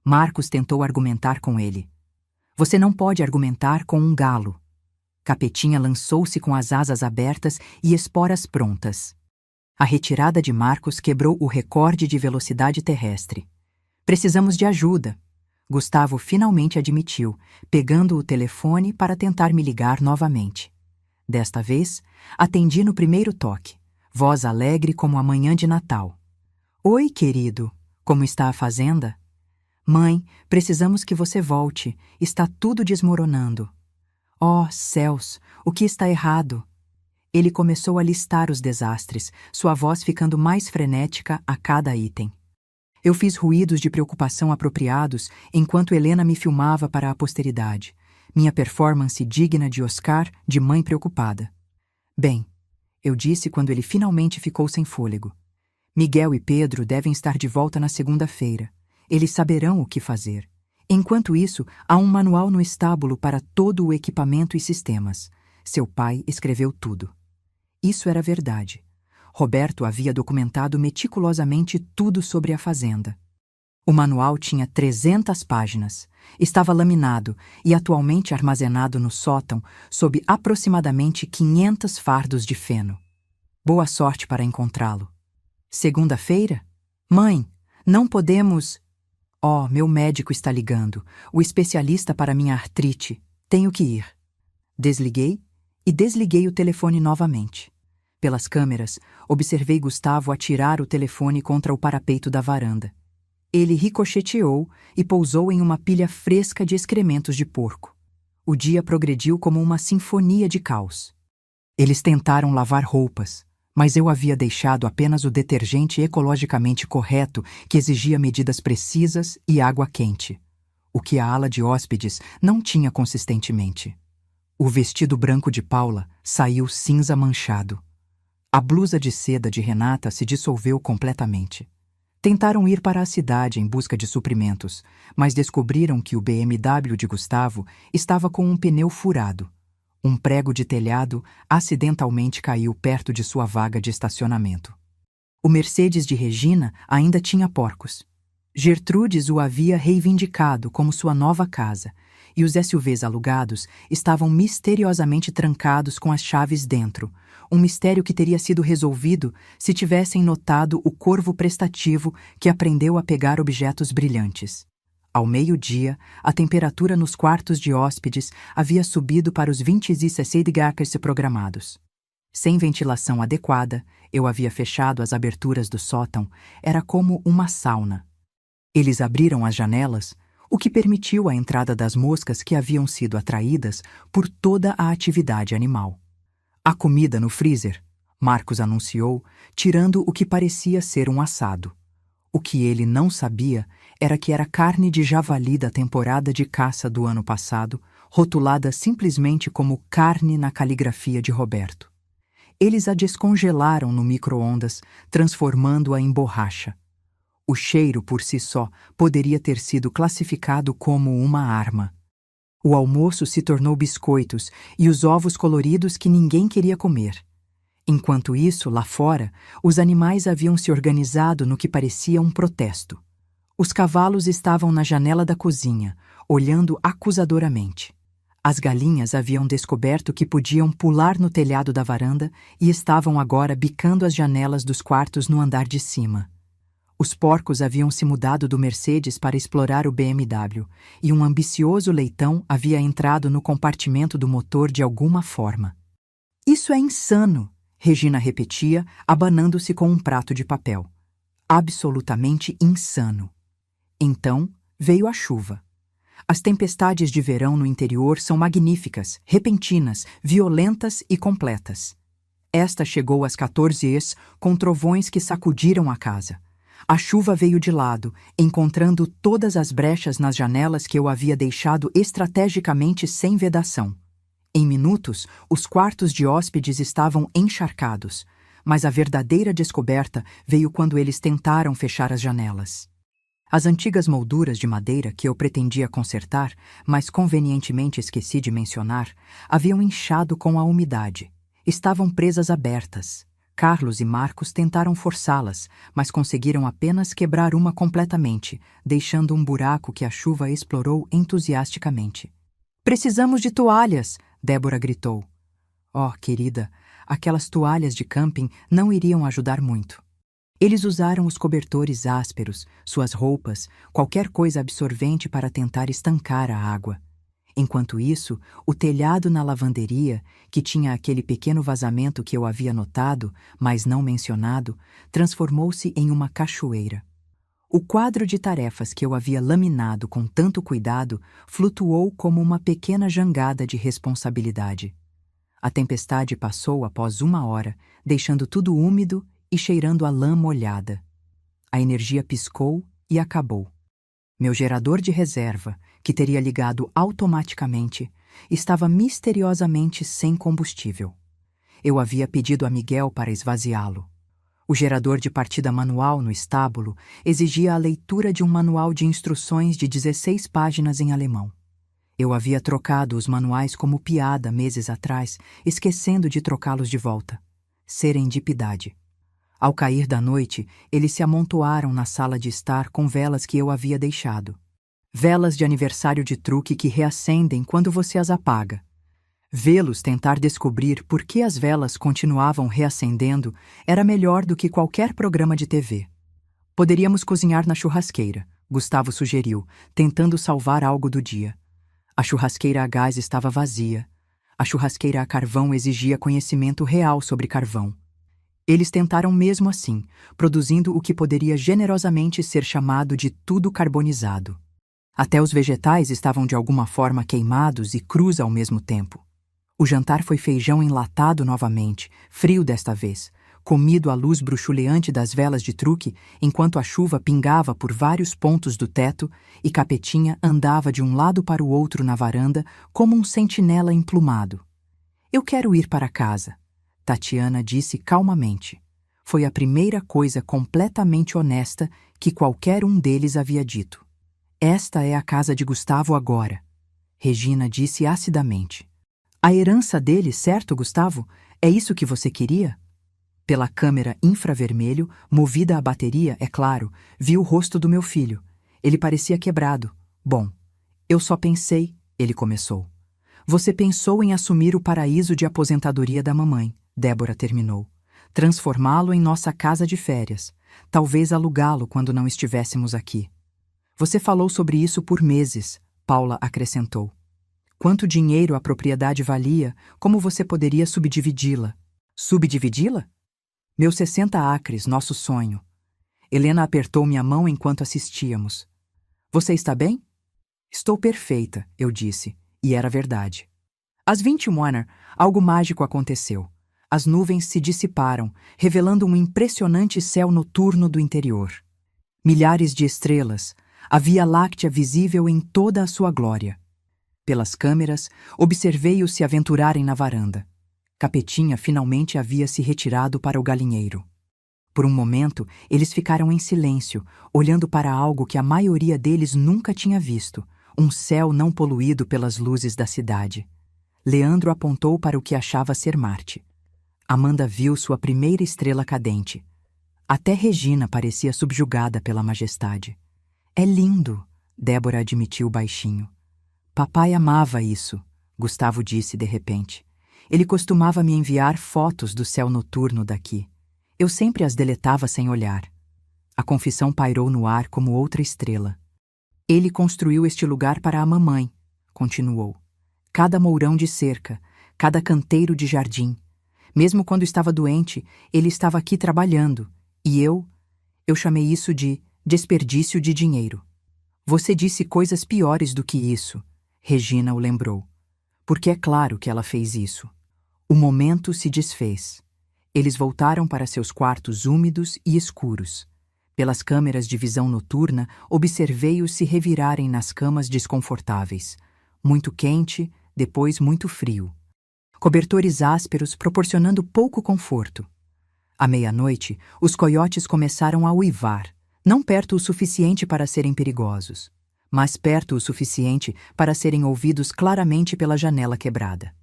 Marcos tentou argumentar com ele. "Você não pode argumentar com um galo." Capetinha lançou-se com as asas abertas e esporas prontas. A retirada de Marcos quebrou o recorde de velocidade terrestre. "Precisamos de ajuda", Gustavo finalmente admitiu, pegando o telefone para tentar me ligar novamente. Desta vez, atendi no primeiro toque, voz alegre como a manhã de Natal. "Oi, querido, como está a fazenda?" "Mãe, precisamos que você volte, está tudo desmoronando." "Oh, céus, o que está errado?" Ele começou a listar os desastres, sua voz ficando mais frenética a cada item. Eu fiz ruídos de preocupação apropriados enquanto Helena me filmava para a posteridade. Minha performance digna de Oscar de mãe preocupada. "Bem", eu disse quando ele finalmente ficou sem fôlego. "Miguel e Pedro devem estar de volta na segunda-feira. Eles saberão o que fazer. Enquanto isso, há um manual no estábulo para todo o equipamento e sistemas. Seu pai escreveu tudo. Isso era verdade. Roberto havia documentado meticulosamente tudo sobre a fazenda. O manual tinha 300 páginas, estava laminado e atualmente armazenado no sótão sob aproximadamente 500 fardos de feno. Boa sorte para encontrá-lo. Segunda-feira? Mãe, não podemos... Oh, meu médico está ligando, o especialista para minha artrite. Tenho que ir. Desliguei e desliguei o telefone novamente. Pelas câmeras, observei Gustavo atirar o telefone contra o parapeito da varanda. Ele ricocheteou e pousou em uma pilha fresca de excrementos de porco. O dia progrediu como uma sinfonia de caos. Eles tentaram lavar roupas, mas eu havia deixado apenas o detergente ecologicamente correto que exigia medidas precisas e água quente, o que a ala de hóspedes não tinha consistentemente. O vestido branco de Paula saiu cinza manchado. A blusa de seda de Renata se dissolveu completamente. Tentaram ir para a cidade em busca de suprimentos, mas descobriram que o BMW de Gustavo estava com um pneu furado. Um prego de telhado acidentalmente caiu perto de sua vaga de estacionamento. O Mercedes de Regina ainda tinha porcos. Gertrudes o havia reivindicado como sua nova casa, e os SUVs alugados estavam misteriosamente trancados com as chaves dentro, um mistério que teria sido resolvido se tivessem notado o corvo prestativo que aprendeu a pegar objetos brilhantes. Ao meio-dia, a temperatura nos quartos de hóspedes havia subido para os 26 graus programados. Sem ventilação adequada, eu havia fechado as aberturas do sótão, era como uma sauna. Eles abriram as janelas, o que permitiu a entrada das moscas que haviam sido atraídas por toda a atividade animal. Há comida no freezer, Marcos anunciou, tirando o que parecia ser um assado. O que ele não sabia era que era carne de javali da temporada de caça do ano passado, rotulada simplesmente como carne na caligrafia de Roberto. Eles a descongelaram no micro-ondas, transformando-a em borracha. O cheiro por si só poderia ter sido classificado como uma arma. O almoço se tornou biscoitos e os ovos coloridos que ninguém queria comer. Enquanto isso, lá fora, os animais haviam se organizado no que parecia um protesto. Os cavalos estavam na janela da cozinha, olhando acusadoramente. As galinhas haviam descoberto que podiam pular no telhado da varanda e estavam agora bicando as janelas dos quartos no andar de cima. Os porcos haviam se mudado do Mercedes para explorar o BMW, e um ambicioso leitão havia entrado no compartimento do motor de alguma forma. Isso é insano! Regina repetia, abanando-se com um prato de papel. Absolutamente insano. Então veio a chuva. As tempestades de verão no interior são magníficas, repentinas, violentas e completas. Esta chegou às 14h com trovões que sacudiram a casa. A chuva veio de lado, encontrando todas as brechas nas janelas que eu havia deixado estrategicamente sem vedação. Em minutos, os quartos de hóspedes estavam encharcados, mas a verdadeira descoberta veio quando eles tentaram fechar as janelas. As antigas molduras de madeira que eu pretendia consertar, mas convenientemente esqueci de mencionar, haviam inchado com a umidade. Estavam presas abertas. Carlos e Marcos tentaram forçá-las, mas conseguiram apenas quebrar uma completamente, deixando um buraco que a chuva explorou entusiasticamente. "Precisamos de toalhas!" Débora gritou. Oh, querida, aquelas toalhas de camping não iriam ajudar muito. Eles usaram os cobertores ásperos, suas roupas, qualquer coisa absorvente para tentar estancar a água. Enquanto isso, o telhado na lavanderia, que tinha aquele pequeno vazamento que eu havia notado, mas não mencionado, transformou-se em uma cachoeira. O quadro de tarefas que eu havia laminado com tanto cuidado flutuou como uma pequena jangada de responsabilidade. A tempestade passou após 1 hora, deixando tudo úmido e cheirando a lã molhada. A energia piscou e acabou. Meu gerador de reserva, que teria ligado automaticamente, estava misteriosamente sem combustível. Eu havia pedido a Miguel para esvaziá-lo. O gerador de partida manual no estábulo exigia a leitura de um manual de instruções de 16 páginas em alemão. Eu havia trocado os manuais como piada meses atrás, esquecendo de trocá-los de volta. Serendipidade. Ao cair da noite, eles se amontoaram na sala de estar com velas que eu havia deixado. Velas de aniversário de truque que reacendem quando você as apaga. Vê-los tentar descobrir por que as velas continuavam reacendendo era melhor do que qualquer programa de TV. Poderíamos cozinhar na churrasqueira, Gustavo sugeriu, tentando salvar algo do dia. A churrasqueira a gás estava vazia. A churrasqueira a carvão exigia conhecimento real sobre carvão. Eles tentaram mesmo assim, produzindo o que poderia generosamente ser chamado de tudo carbonizado. Até os vegetais estavam de alguma forma queimados e crus ao mesmo tempo. O jantar foi feijão enlatado novamente, frio desta vez, comido à luz bruxuleante das velas de truque, enquanto a chuva pingava por vários pontos do teto e Capetinha andava de um lado para o outro na varanda como um sentinela emplumado. "Eu quero ir para casa", Tatiana disse calmamente. Foi a primeira coisa completamente honesta que qualquer um deles havia dito. "Esta é a casa de Gustavo agora", Regina disse acidamente. "A herança dele, certo, Gustavo? É isso que você queria?" Pela câmera infravermelho, movida à bateria, é claro, vi o rosto do meu filho. Ele parecia quebrado. "Bom, eu só pensei", ele começou. "Você pensou em assumir o paraíso de aposentadoria da mamãe", Débora terminou. "Transformá-lo em nossa casa de férias. Talvez alugá-lo quando não estivéssemos aqui." "Você falou sobre isso por meses", Paula acrescentou. "Quanto dinheiro a propriedade valia, como você poderia subdividi-la?" "Subdividi-la?" "Meus 60 acres, nosso sonho." Helena apertou minha mão enquanto assistíamos. "Você está bem?" "Estou perfeita", eu disse, e era verdade. Às 21h, algo mágico aconteceu. As nuvens se dissiparam, revelando um impressionante céu noturno do interior. Milhares de estrelas, a Via Láctea visível em toda a sua glória. Pelas câmeras, observei-os se aventurarem na varanda. Capetinha finalmente havia se retirado para o galinheiro. Por um momento, eles ficaram em silêncio, olhando para algo que a maioria deles nunca tinha visto, um céu não poluído pelas luzes da cidade. Leandro apontou para o que achava ser Marte. Amanda viu sua primeira estrela cadente. Até Regina parecia subjugada pela majestade. "É lindo", Débora admitiu baixinho. "Papai amava isso", Gustavo disse de repente. "Ele costumava me enviar fotos do céu noturno daqui. Eu sempre as deletava sem olhar." A confissão pairou no ar como outra estrela. "Ele construiu este lugar para a mamãe", continuou. "Cada mourão de cerca, cada canteiro de jardim. Mesmo quando estava doente, ele estava aqui trabalhando. E eu chamei isso de desperdício de dinheiro." "Você disse coisas piores do que isso", Regina o lembrou. "Porque é claro que ela fez isso." O momento se desfez. Eles voltaram para seus quartos úmidos e escuros. Pelas câmeras de visão noturna, observei-os se revirarem nas camas desconfortáveis. Muito quente, depois muito frio. Cobertores ásperos proporcionando pouco conforto. À meia-noite, os coiotes começaram a uivar, não perto o suficiente para serem perigosos, mas perto o suficiente para serem ouvidos claramente pela janela quebrada.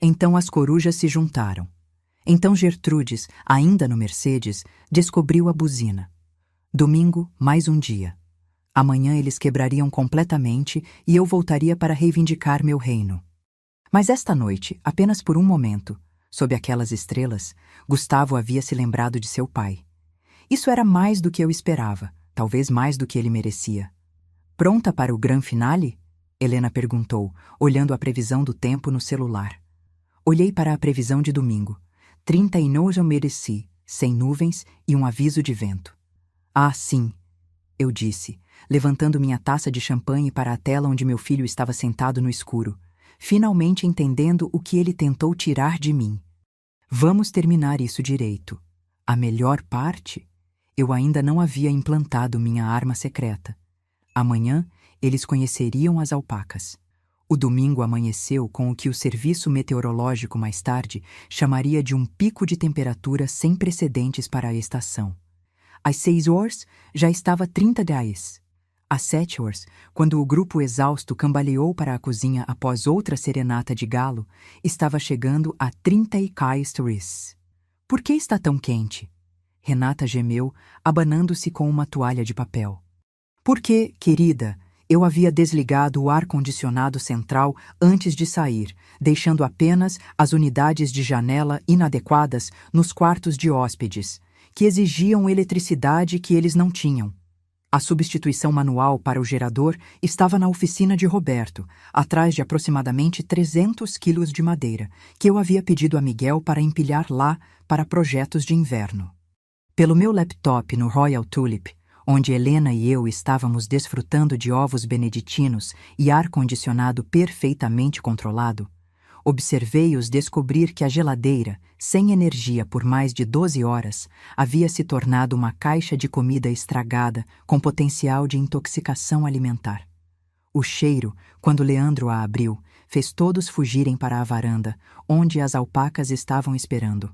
Então as corujas se juntaram. Então Gertrudes, ainda no Mercedes, descobriu a buzina. Domingo, mais um dia. Amanhã eles quebrariam completamente e eu voltaria para reivindicar meu reino. Mas esta noite, apenas por um momento, sob aquelas estrelas, Gustavo havia se lembrado de seu pai. Isso era mais do que eu esperava, talvez mais do que ele merecia. "Pronta para o gran finale?" Helena perguntou, olhando a previsão do tempo no celular. Olhei para a previsão de domingo. 39 eu mereci, sem nuvens e um aviso de vento. "Ah, sim", eu disse, levantando minha taça de champanhe para a tela onde meu filho estava sentado no escuro, finalmente entendendo o que ele tentou tirar de mim. "Vamos terminar isso direito. A melhor parte? Eu ainda não havia implantado minha arma secreta. Amanhã, eles conheceriam as alpacas." O domingo amanheceu com o que o serviço meteorológico mais tarde chamaria de um pico de temperatura sem precedentes para a estação. Às 6 horas, já estava 30 graus. Às 7 horas, quando o grupo exausto cambaleou para a cozinha após outra serenata de galo, estava chegando a 30 degrees. Por que está tão quente? Renata gemeu, abanando-se com uma toalha de papel. Porque, querida, eu havia desligado o ar-condicionado central antes de sair, deixando apenas as unidades de janela inadequadas nos quartos de hóspedes, que exigiam eletricidade que eles não tinham. A substituição manual para o gerador estava na oficina de Roberto, atrás de aproximadamente 300 quilos de madeira, que eu havia pedido a Miguel para empilhar lá para projetos de inverno. Pelo meu laptop no Royal Tulip, onde Helena e eu estávamos desfrutando de ovos beneditinos e ar-condicionado perfeitamente controlado, observei-os descobrir que a geladeira, sem energia por mais de 12 horas, havia se tornado uma caixa de comida estragada com potencial de intoxicação alimentar. O cheiro, quando Leandro a abriu, fez todos fugirem para a varanda, onde as alpacas estavam esperando.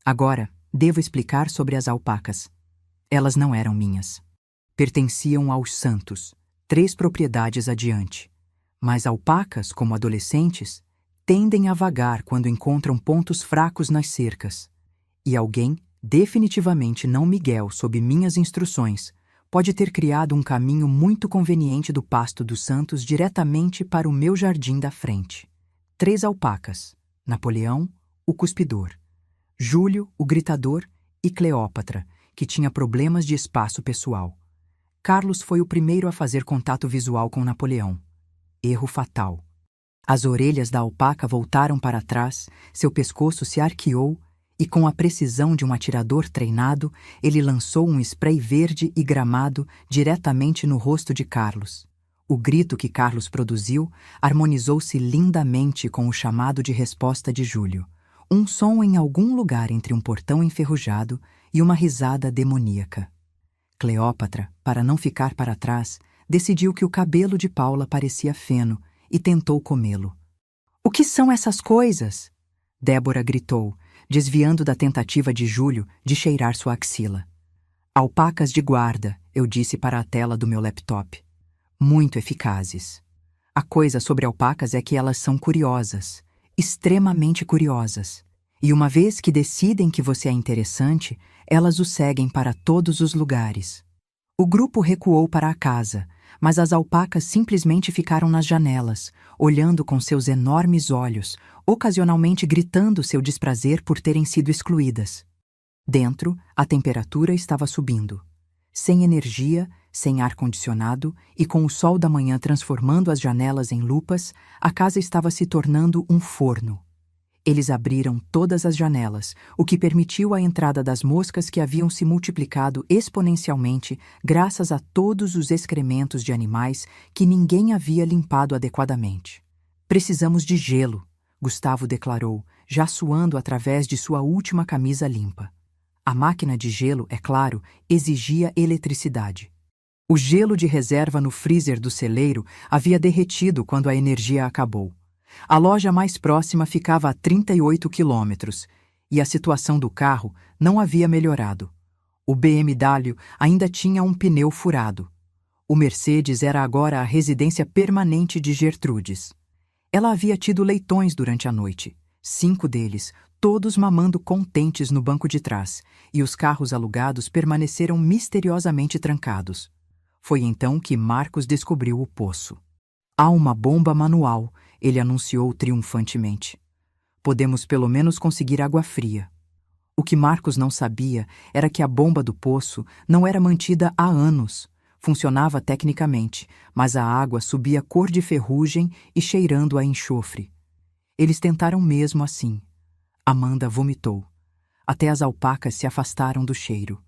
Agora, devo explicar sobre as alpacas. Elas não eram minhas. Pertenciam aos Santos, 3 propriedades adiante. Mas alpacas, como adolescentes, tendem a vagar quando encontram pontos fracos nas cercas. E alguém, definitivamente não Miguel sob minhas instruções, pode ter criado um caminho muito conveniente do pasto dos Santos diretamente para o meu jardim da frente. 3 alpacas: Napoleão, o cuspidor; Júlio, o gritador; e Cleópatra, que tinha problemas de espaço pessoal. Carlos foi o primeiro a fazer contato visual com Napoleão. Erro fatal. As orelhas da alpaca voltaram para trás, seu pescoço se arqueou e, com a precisão de um atirador treinado, ele lançou um spray verde e gramado diretamente no rosto de Carlos. O grito que Carlos produziu harmonizou-se lindamente com o chamado de resposta de Júlio, um som em algum lugar entre um portão enferrujado e uma risada demoníaca. Cleópatra, para não ficar para trás, decidiu que o cabelo de Paula parecia feno e tentou comê-lo. "O que são essas coisas?" Débora gritou, desviando da tentativa de Júlio de cheirar sua axila. "Alpacas de guarda", eu disse para a tela do meu laptop. "Muito eficazes. A coisa sobre alpacas é que elas são curiosas, extremamente curiosas. E uma vez que decidem que você é interessante, elas o seguem para todos os lugares." O grupo recuou para a casa, mas as alpacas simplesmente ficaram nas janelas, olhando com seus enormes olhos, ocasionalmente gritando seu desprazer por terem sido excluídas. Dentro, a temperatura estava subindo. Sem energia, sem ar-condicionado e com o sol da manhã transformando as janelas em lupas, a casa estava se tornando um forno. Eles abriram todas as janelas, o que permitiu a entrada das moscas que haviam se multiplicado exponencialmente graças a todos os excrementos de animais que ninguém havia limpado adequadamente. "Precisamos de gelo", Gustavo declarou, já suando através de sua última camisa limpa. A máquina de gelo, é claro, exigia eletricidade. O gelo de reserva no freezer do celeiro havia derretido quando a energia acabou. A loja mais próxima ficava a 38 quilômetros, e a situação do carro não havia melhorado. O BMW ainda tinha um pneu furado. O Mercedes era agora a residência permanente de Gertrudes. Ela havia tido leitões durante a noite, 5 deles, todos mamando contentes no banco de trás, e os carros alugados permaneceram misteriosamente trancados. Foi então que Marcos descobriu o poço. "Há uma bomba manual", ele anunciou triunfantemente. "Podemos pelo menos conseguir água fria." O que Marcos não sabia era que a bomba do poço não era mantida há anos. Funcionava tecnicamente, mas a água subia cor de ferrugem e cheirando a enxofre. Eles tentaram mesmo assim. Amanda vomitou. Até as alpacas se afastaram do cheiro.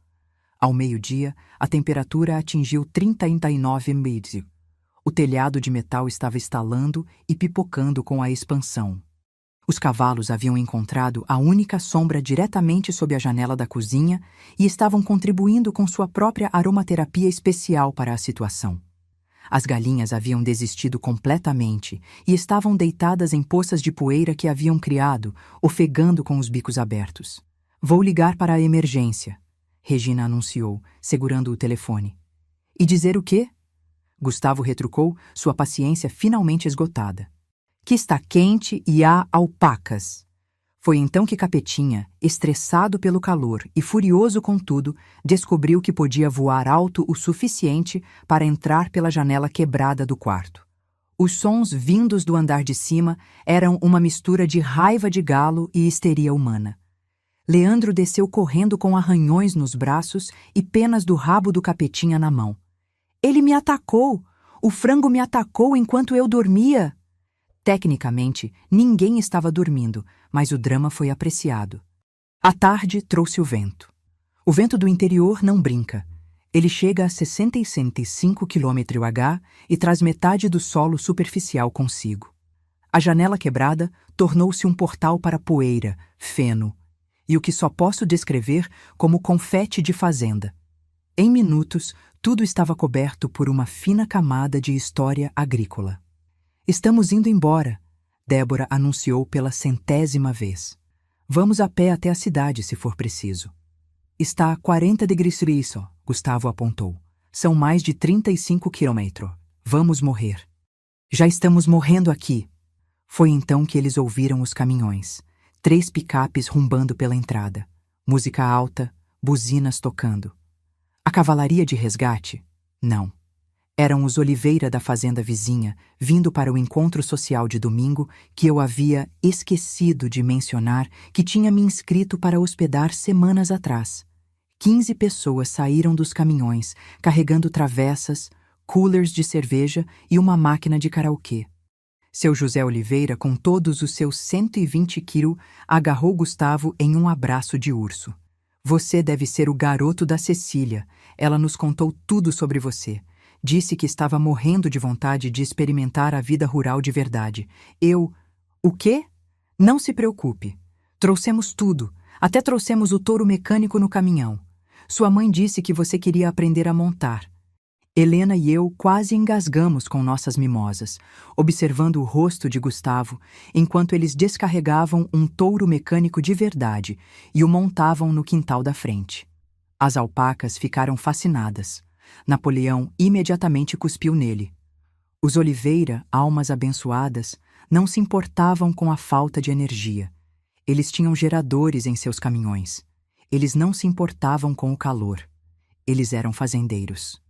Ao meio-dia, a temperatura atingiu 39 degrees. O telhado de metal estava estalando e pipocando com a expansão. Os cavalos haviam encontrado a única sombra diretamente sob a janela da cozinha e estavam contribuindo com sua própria aromaterapia especial para a situação. As galinhas haviam desistido completamente e estavam deitadas em poças de poeira que haviam criado, ofegando com os bicos abertos. "Vou ligar para a emergência", Regina anunciou, segurando o telefone. "E dizer o quê?" Gustavo retrucou, sua paciência finalmente esgotada. Que está quente e há alpacas. Foi então que Capetinha, estressado pelo calor e furioso com tudo, descobriu que podia voar alto o suficiente para entrar pela janela quebrada do quarto. Os sons vindos do andar de cima eram uma mistura de raiva de galo e histeria humana. Leandro desceu correndo com arranhões nos braços e penas do rabo do Capetinha na mão. Ele me atacou! O frango me atacou enquanto eu dormia! Tecnicamente, ninguém estava dormindo, mas o drama foi apreciado. A tarde trouxe o vento. O vento do interior não brinca. Ele chega a 65 km/h e traz metade do solo superficial consigo. A janela quebrada tornou-se um portal para poeira, feno, e o que só posso descrever como confete de fazenda. Em minutos, tudo estava coberto por uma fina camada de história agrícola. Estamos indo embora, Débora anunciou pela 100ª vez. Vamos a pé até a cidade, se for preciso. Está a 40 degrees Celsius, Gustavo apontou. São mais de 35 quilômetros. Vamos morrer. Já estamos morrendo aqui. Foi então que eles ouviram os caminhões. 3 picapes rumbando pela entrada. Música alta, buzinas tocando. A cavalaria de resgate? Não. Eram os Oliveira da fazenda vizinha, vindo para o encontro social de domingo que eu havia esquecido de mencionar que tinha me inscrito para hospedar semanas atrás. 15 pessoas saíram dos caminhões, carregando travessas, coolers de cerveja e uma máquina de karaokê. Seu José Oliveira, com todos os seus 120 quilos, agarrou Gustavo em um abraço de urso. Você deve ser o garoto da Cecília. Ela nos contou tudo sobre você. Disse que estava morrendo de vontade de experimentar a vida rural de verdade. O quê? Não se preocupe. Trouxemos tudo. Até trouxemos o touro mecânico no caminhão. Sua mãe disse que você queria aprender a montar. Helena e eu quase engasgamos com nossas mimosas, observando o rosto de Gustavo, enquanto eles descarregavam um touro mecânico de verdade e o montavam no quintal da frente. As alpacas ficaram fascinadas. Napoleão imediatamente cuspiu nele. Os Oliveira, almas abençoadas, não se importavam com a falta de energia. Eles tinham geradores em seus caminhões. Eles não se importavam com o calor. Eles eram fazendeiros.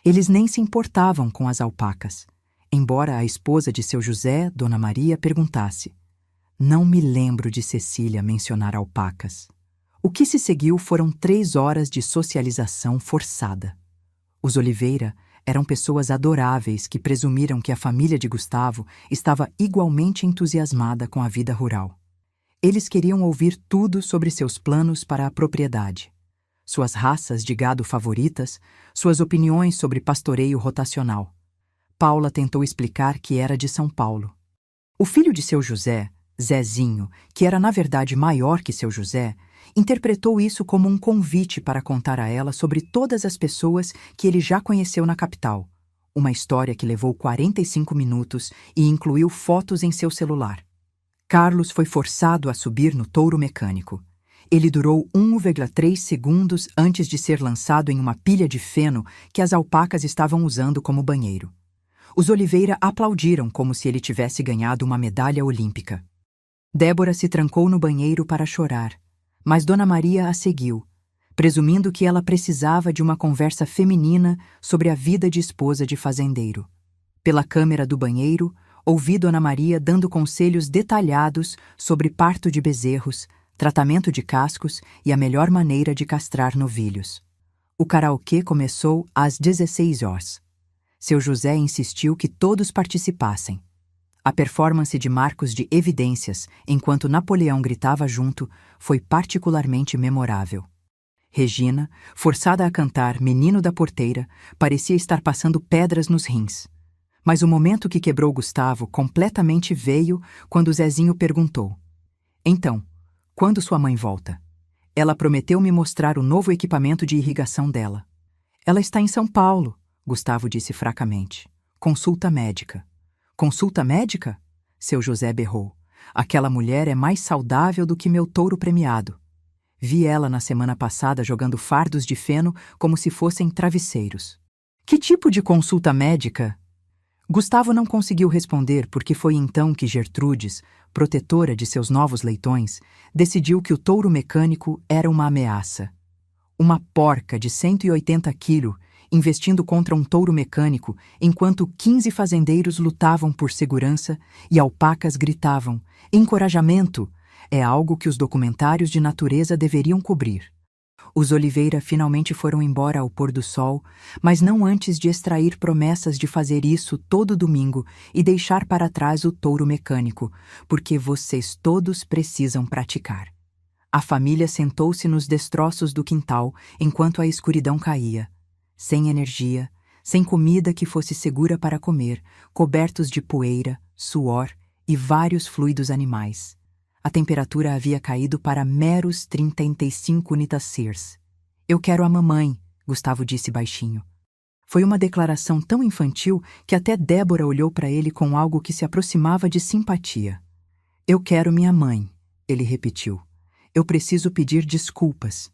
Eles nem se importavam com as alpacas, embora a esposa de seu José, Dona Maria, perguntasse. Não me lembro de Cecília mencionar alpacas. O que se seguiu foram 3 horas de socialização forçada. Os Oliveira eram pessoas adoráveis que presumiram que a família de Gustavo estava igualmente entusiasmada com a vida rural. Eles queriam ouvir tudo sobre seus planos para a propriedade, suas raças de gado favoritas, suas opiniões sobre pastoreio rotacional. Paula tentou explicar que era de São Paulo. O filho de seu José, Zezinho, que era na verdade maior que seu José, interpretou isso como um convite para contar a ela sobre todas as pessoas que ele já conheceu na capital. Uma história que levou 45 minutos e incluiu fotos em seu celular. Carlos foi forçado a subir no touro mecânico. Ele durou 1,3 segundos antes de ser lançado em uma pilha de feno que as alpacas estavam usando como banheiro. Os Oliveira aplaudiram como se ele tivesse ganhado uma medalha olímpica. Débora se trancou no banheiro para chorar, mas Dona Maria a seguiu, presumindo que ela precisava de uma conversa feminina sobre a vida de esposa de fazendeiro. Pela câmera do banheiro, ouvi Dona Maria dando conselhos detalhados sobre parto de bezerros, tratamento de cascos e a melhor maneira de castrar novilhos. O karaokê começou às 16 horas. Seu José insistiu que todos participassem. A performance de Marcos de Evidências, enquanto Napoleão gritava junto, foi particularmente memorável. Regina, forçada a cantar Menino da Porteira, parecia estar passando pedras nos rins. Mas o momento que quebrou Gustavo completamente veio quando Zezinho perguntou: Então, quando sua mãe volta? Ela prometeu me mostrar o novo equipamento de irrigação dela. Ela está em São Paulo, Gustavo disse fracamente. Consulta médica. Consulta médica? Seu José berrou. Aquela mulher é mais saudável do que meu touro premiado. Vi ela na semana passada jogando fardos de feno como se fossem travesseiros. Que tipo de consulta médica? Gustavo não conseguiu responder porque foi então que Gertrudes, protetora de seus novos leitões, decidiu que o touro mecânico era uma ameaça. Uma porca de 180 quilos investindo contra um touro mecânico enquanto 15 fazendeiros lutavam por segurança e alpacas gritavam: encorajamento! É algo que os documentários de natureza deveriam cobrir. Os Oliveira finalmente foram embora ao pôr do sol, mas não antes de extrair promessas de fazer isso todo domingo e deixar para trás o touro mecânico, porque vocês todos precisam praticar. A família sentou-se nos destroços do quintal enquanto a escuridão caía. Sem energia, sem comida que fosse segura para comer, cobertos de poeira, suor e vários fluidos animais. A temperatura havia caído para meros 35 unitacirs. Eu quero a mamãe, Gustavo disse baixinho. Foi uma declaração tão infantil que até Débora olhou para ele com algo que se aproximava de simpatia. Eu quero minha mãe, ele repetiu. Eu preciso pedir desculpas.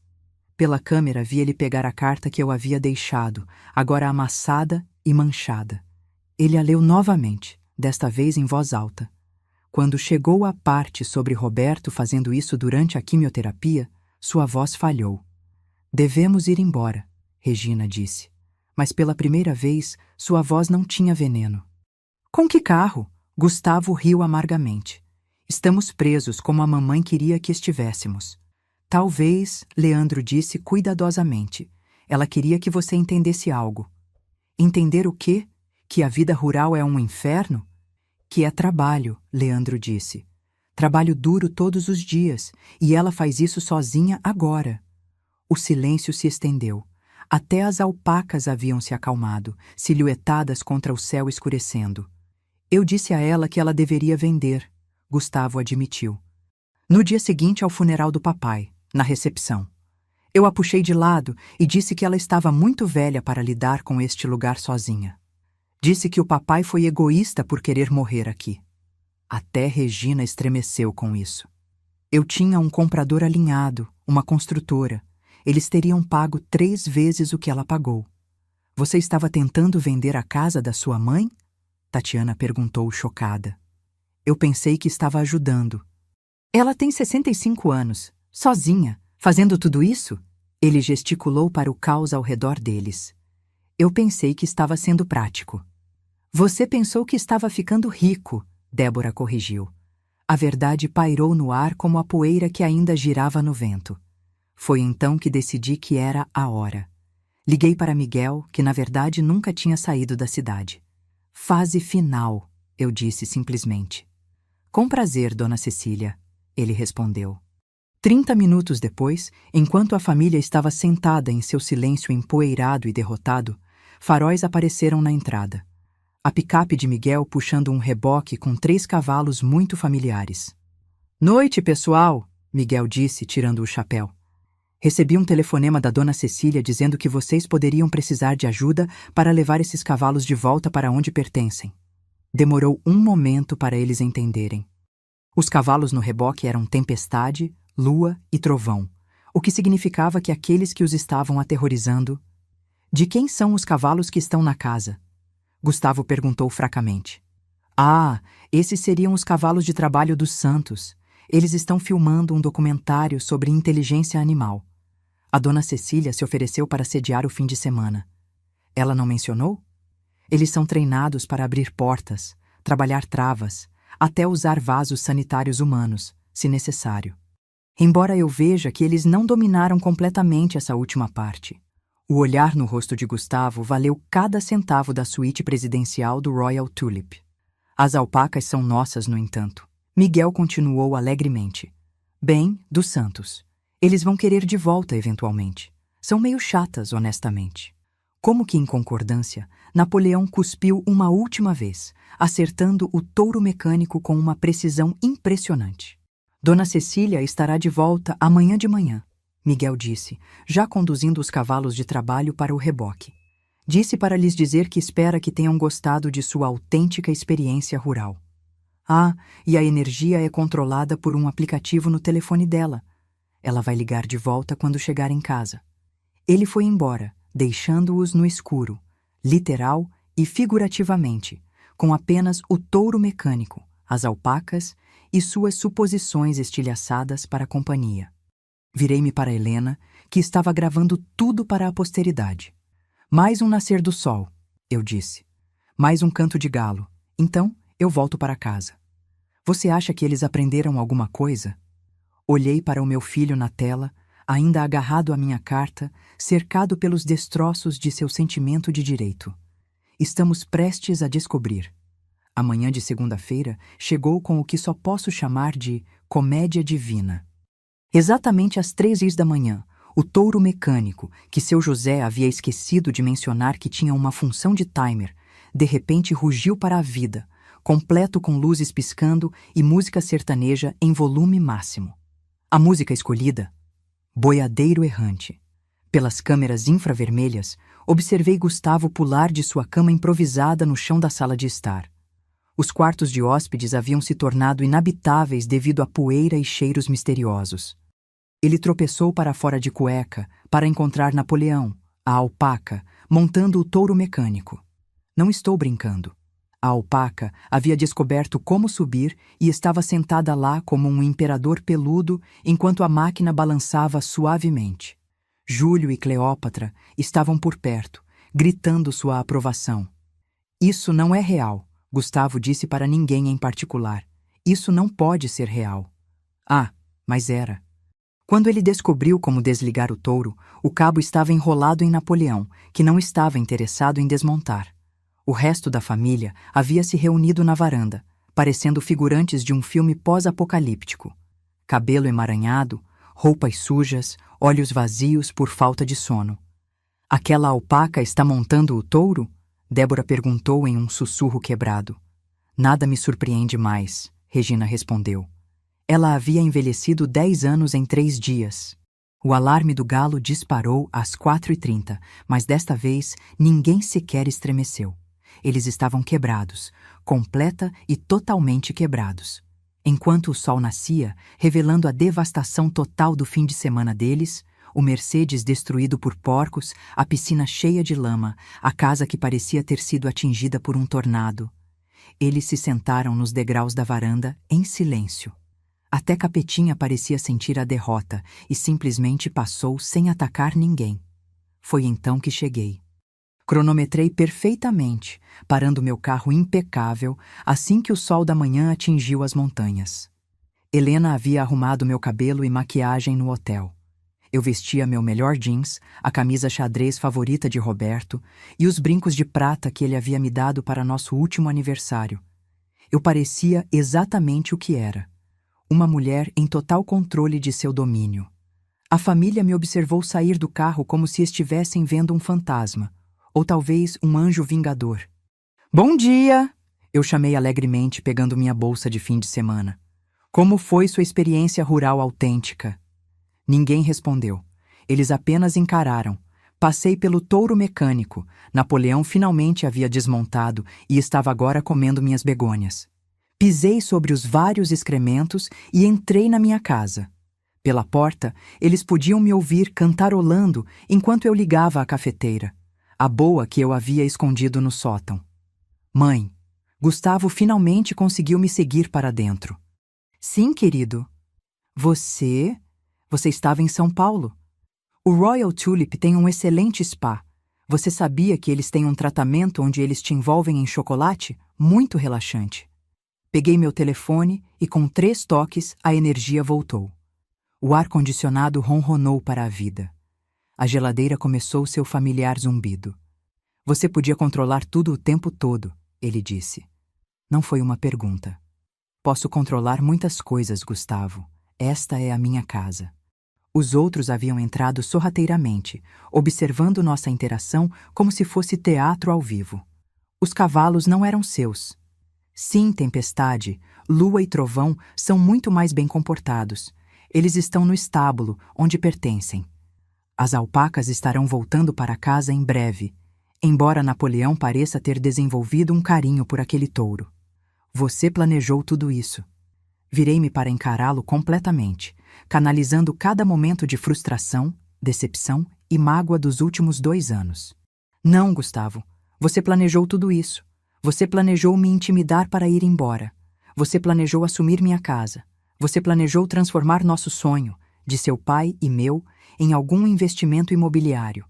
Pela câmera vi ele pegar a carta que eu havia deixado, agora amassada e manchada. Ele a leu novamente, desta vez em voz alta. Quando chegou à parte sobre Roberto fazendo isso durante a quimioterapia, sua voz falhou. Devemos ir embora, Regina disse. Mas pela primeira vez, sua voz não tinha veneno. Com que carro? Gustavo riu amargamente. Estamos presos como a mamãe queria que estivéssemos. Talvez, Leandro disse cuidadosamente. Ela queria que você entendesse algo. Entender o quê? Que a vida rural é um inferno? Que é trabalho, Leandro disse. Trabalho duro todos os dias, e ela faz isso sozinha agora. O silêncio se estendeu. Até as alpacas haviam se acalmado, silhuetadas contra o céu escurecendo. Eu disse a ela que ela deveria vender, Gustavo admitiu. No dia seguinte ao funeral do papai, na recepção. Eu a puxei de lado e disse que ela estava muito velha para lidar com este lugar sozinha. Disse que o papai foi egoísta por querer morrer aqui. Até Regina estremeceu com isso. Eu tinha um comprador alinhado, uma construtora. Eles teriam pago 3 vezes o que ela pagou. Você estava tentando vender a casa da sua mãe? Tatiana perguntou chocada. Eu pensei que estava ajudando. Ela tem 65 anos, sozinha, fazendo tudo isso? Ele gesticulou para o caos ao redor deles. Eu pensei que estava sendo prático. Você pensou que estava ficando rico, Débora corrigiu. A verdade pairou no ar como a poeira que ainda girava no vento. Foi então que decidi que era a hora. Liguei para Miguel, que na verdade nunca tinha saído da cidade. Fase final, eu disse simplesmente. Com prazer, dona Cecília, ele respondeu. 30 minutos depois, enquanto a família estava sentada em seu silêncio empoeirado e derrotado, faróis apareceram na entrada. A picape de Miguel puxando um reboque com 3 cavalos muito familiares. Noite, pessoal, Miguel disse, tirando o chapéu. Recebi um telefonema da dona Cecília dizendo que vocês poderiam precisar de ajuda para levar esses cavalos de volta para onde pertencem. Demorou um momento para eles entenderem. Os cavalos no reboque eram tempestade, lua e trovão, o que significava que aqueles que os estavam aterrorizando... De quem são os cavalos que estão na casa? Gustavo perguntou fracamente. Ah, esses seriam os cavalos de trabalho dos Santos. Eles estão filmando um documentário sobre inteligência animal. A dona Cecília se ofereceu para sediar o fim de semana. Ela não mencionou? Eles são treinados para abrir portas, trabalhar travas, até usar vasos sanitários humanos, se necessário. Embora eu veja que eles não dominaram completamente essa última parte. O olhar no rosto de Gustavo valeu cada centavo da suíte presidencial do Royal Tulip. As alpacas são nossas, no entanto. Miguel continuou alegremente. Bem, dos Santos. Eles vão querer de volta, eventualmente. São meio chatas, honestamente. Como que em concordância, Napoleão cuspiu uma última vez, acertando o touro mecânico com uma precisão impressionante. Dona Cecília estará de volta amanhã de manhã, Miguel disse, já conduzindo os cavalos de trabalho para o reboque. Disse para lhes dizer que espera que tenham gostado de sua autêntica experiência rural. Ah, e a energia é controlada por um aplicativo no telefone dela. Ela vai ligar de volta quando chegar em casa. Ele foi embora, deixando-os no escuro, literal e figurativamente, com apenas o touro mecânico, as alpacas e suas suposições estilhaçadas para a companhia. Virei-me para Helena, que estava gravando tudo para a posteridade. Mais um nascer do sol, eu disse. Mais um canto de galo. Então, eu volto para casa. Você acha que eles aprenderam alguma coisa? Olhei para o meu filho na tela, ainda agarrado à minha carta, cercado pelos destroços de seu sentimento de direito. Estamos prestes a descobrir. A manhã de segunda-feira chegou com o que só posso chamar de comédia divina. Exatamente às 3h da manhã, o touro mecânico, que seu José havia esquecido de mencionar que tinha uma função de timer, de repente rugiu para a vida, completo com luzes piscando e música sertaneja em volume máximo. A música escolhida? Boiadeiro Errante. Pelas câmeras infravermelhas, observei Gustavo pular de sua cama improvisada no chão da sala de estar. Os quartos de hóspedes haviam se tornado inabitáveis devido a poeira e cheiros misteriosos. Ele tropeçou para fora de cueca para encontrar Napoleão, a alpaca, montando o touro mecânico. Não estou brincando. A alpaca havia descoberto como subir e estava sentada lá como um imperador peludo enquanto a máquina balançava suavemente. Júlio e Cleópatra estavam por perto, gritando sua aprovação. Isso não é real, Gustavo disse para ninguém em particular. Isso não pode ser real. Ah, mas era. Quando ele descobriu como desligar o touro, o cabo estava enrolado em Napoleão, que não estava interessado em desmontar. O resto da família havia se reunido na varanda, parecendo figurantes de um filme pós-apocalíptico. Cabelo emaranhado, roupas sujas, olhos vazios por falta de sono. Aquela alpaca está montando o touro? Débora perguntou em um sussurro quebrado. Nada me surpreende mais, Regina respondeu. Ela havia envelhecido 10 anos em 3 dias. O alarme do galo disparou às 4h30, mas desta vez ninguém sequer estremeceu. Eles estavam quebrados, completa e totalmente quebrados. Enquanto o sol nascia, revelando a devastação total do fim de semana deles, o Mercedes destruído por porcos, a piscina cheia de lama, a casa que parecia ter sido atingida por um tornado. Eles se sentaram nos degraus da varanda, em silêncio. Até Capetinha parecia sentir a derrota e simplesmente passou sem atacar ninguém. Foi então que cheguei. Cronometrei perfeitamente, parando meu carro impecável assim que o sol da manhã atingiu as montanhas. Helena havia arrumado meu cabelo e maquiagem no hotel. Eu vestia meu melhor jeans, a camisa xadrez favorita de Roberto e os brincos de prata que ele havia me dado para nosso último aniversário. Eu parecia exatamente o que era. Uma mulher em total controle de seu domínio. A família me observou sair do carro como se estivessem vendo um fantasma, ou talvez um anjo vingador. Bom dia! Eu chamei alegremente, pegando minha bolsa de fim de semana. Como foi sua experiência rural autêntica? Ninguém respondeu. Eles apenas encararam. Passei pelo touro mecânico. Napoleão finalmente havia desmontado e estava agora comendo minhas begônias. Pisei sobre os vários excrementos e entrei na minha casa. Pela porta, eles podiam me ouvir cantarolando enquanto eu ligava a cafeteira, a boa que eu havia escondido no sótão. Mãe, Gustavo finalmente conseguiu me seguir para dentro. Sim, querido. Você estava em São Paulo. O Royal Tulip tem um excelente spa. Você sabia que eles têm um tratamento onde eles te envolvem em chocolate? Muito relaxante. Peguei meu telefone e com 3 toques a energia voltou. O ar-condicionado ronronou para a vida. A geladeira começou seu familiar zumbido. Você podia controlar tudo o tempo todo, ele disse. Não foi uma pergunta. Posso controlar muitas coisas, Gustavo. Esta é a minha casa. Os outros haviam entrado sorrateiramente, observando nossa interação como se fosse teatro ao vivo. Os cavalos não eram seus. Sim, tempestade, lua e trovão são muito mais bem comportados. Eles estão no estábulo, onde pertencem. As alpacas estarão voltando para casa em breve, embora Napoleão pareça ter desenvolvido um carinho por aquele touro. Você planejou tudo isso. Virei-me para encará-lo completamente, canalizando cada momento de frustração, decepção e mágoa dos últimos 2 anos. Não, Gustavo, Você planejou tudo isso. Você planejou me intimidar para ir embora. Você planejou assumir minha casa. Você planejou transformar nosso sonho, de seu pai e meu, em algum investimento imobiliário.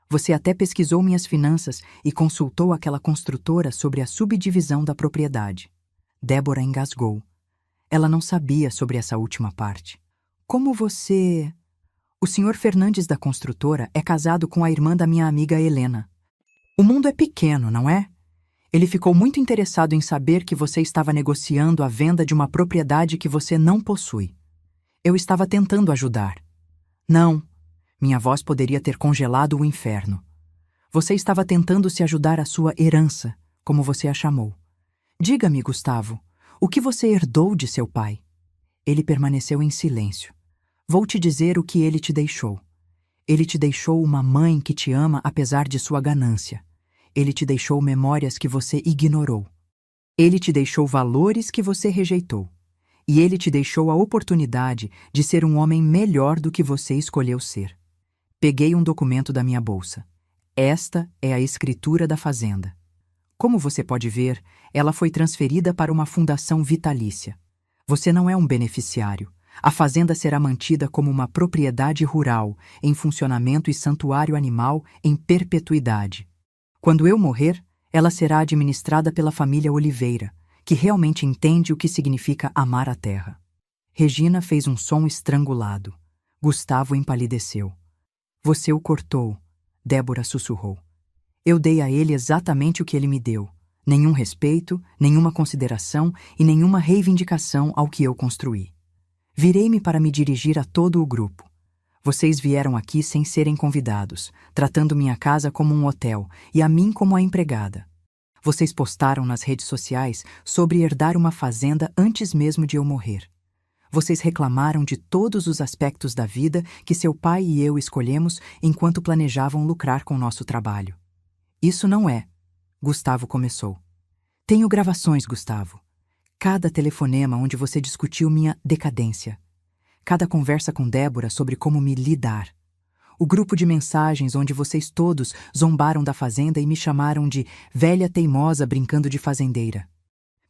Você até pesquisou minhas finanças e consultou aquela construtora sobre a subdivisão da propriedade. Débora engasgou. Ela não sabia sobre essa última parte. Como você... O senhor Fernandes da construtora é casado com a irmã da minha amiga Helena. O mundo é pequeno, não é? Ele ficou muito interessado em saber que você estava negociando a venda de uma propriedade que você não possui. Eu estava tentando ajudar. Não, minha voz poderia ter congelado o inferno. Você estava tentando se ajudar à sua herança, como você a chamou. Diga-me, Gustavo, o que você herdou de seu pai? Ele permaneceu em silêncio. Vou te dizer o que ele te deixou. Ele te deixou uma mãe que te ama apesar de sua ganância. Ele te deixou memórias que você ignorou. Ele te deixou valores que você rejeitou. E ele te deixou a oportunidade de ser um homem melhor do que você escolheu ser. Peguei um documento da minha bolsa. Esta é a escritura da fazenda. Como você pode ver, ela foi transferida para uma fundação vitalícia. Você não é um beneficiário. A fazenda será mantida como uma propriedade rural, em funcionamento e santuário animal em perpetuidade. Quando eu morrer, ela será administrada pela família Oliveira, que realmente entende o que significa amar a terra. Regina fez um som estrangulado. Gustavo empalideceu. Você o cortou, Débora sussurrou. Eu dei a ele exatamente o que ele me deu. Nenhum respeito, nenhuma consideração e nenhuma reivindicação ao que eu construí. Virei-me para me dirigir a todo o grupo. Vocês vieram aqui sem serem convidados, tratando minha casa como um hotel e a mim como a empregada. Vocês postaram nas redes sociais sobre herdar uma fazenda antes mesmo de eu morrer. Vocês reclamaram de todos os aspectos da vida que seu pai e eu escolhemos enquanto planejavam lucrar com nosso trabalho. Isso não é. Gustavo começou. Tenho gravações, Gustavo. Cada telefonema onde você discutiu minha decadência. Cada conversa com Débora sobre como me lidar. O grupo de mensagens onde vocês todos zombaram da fazenda e me chamaram de velha teimosa brincando de fazendeira.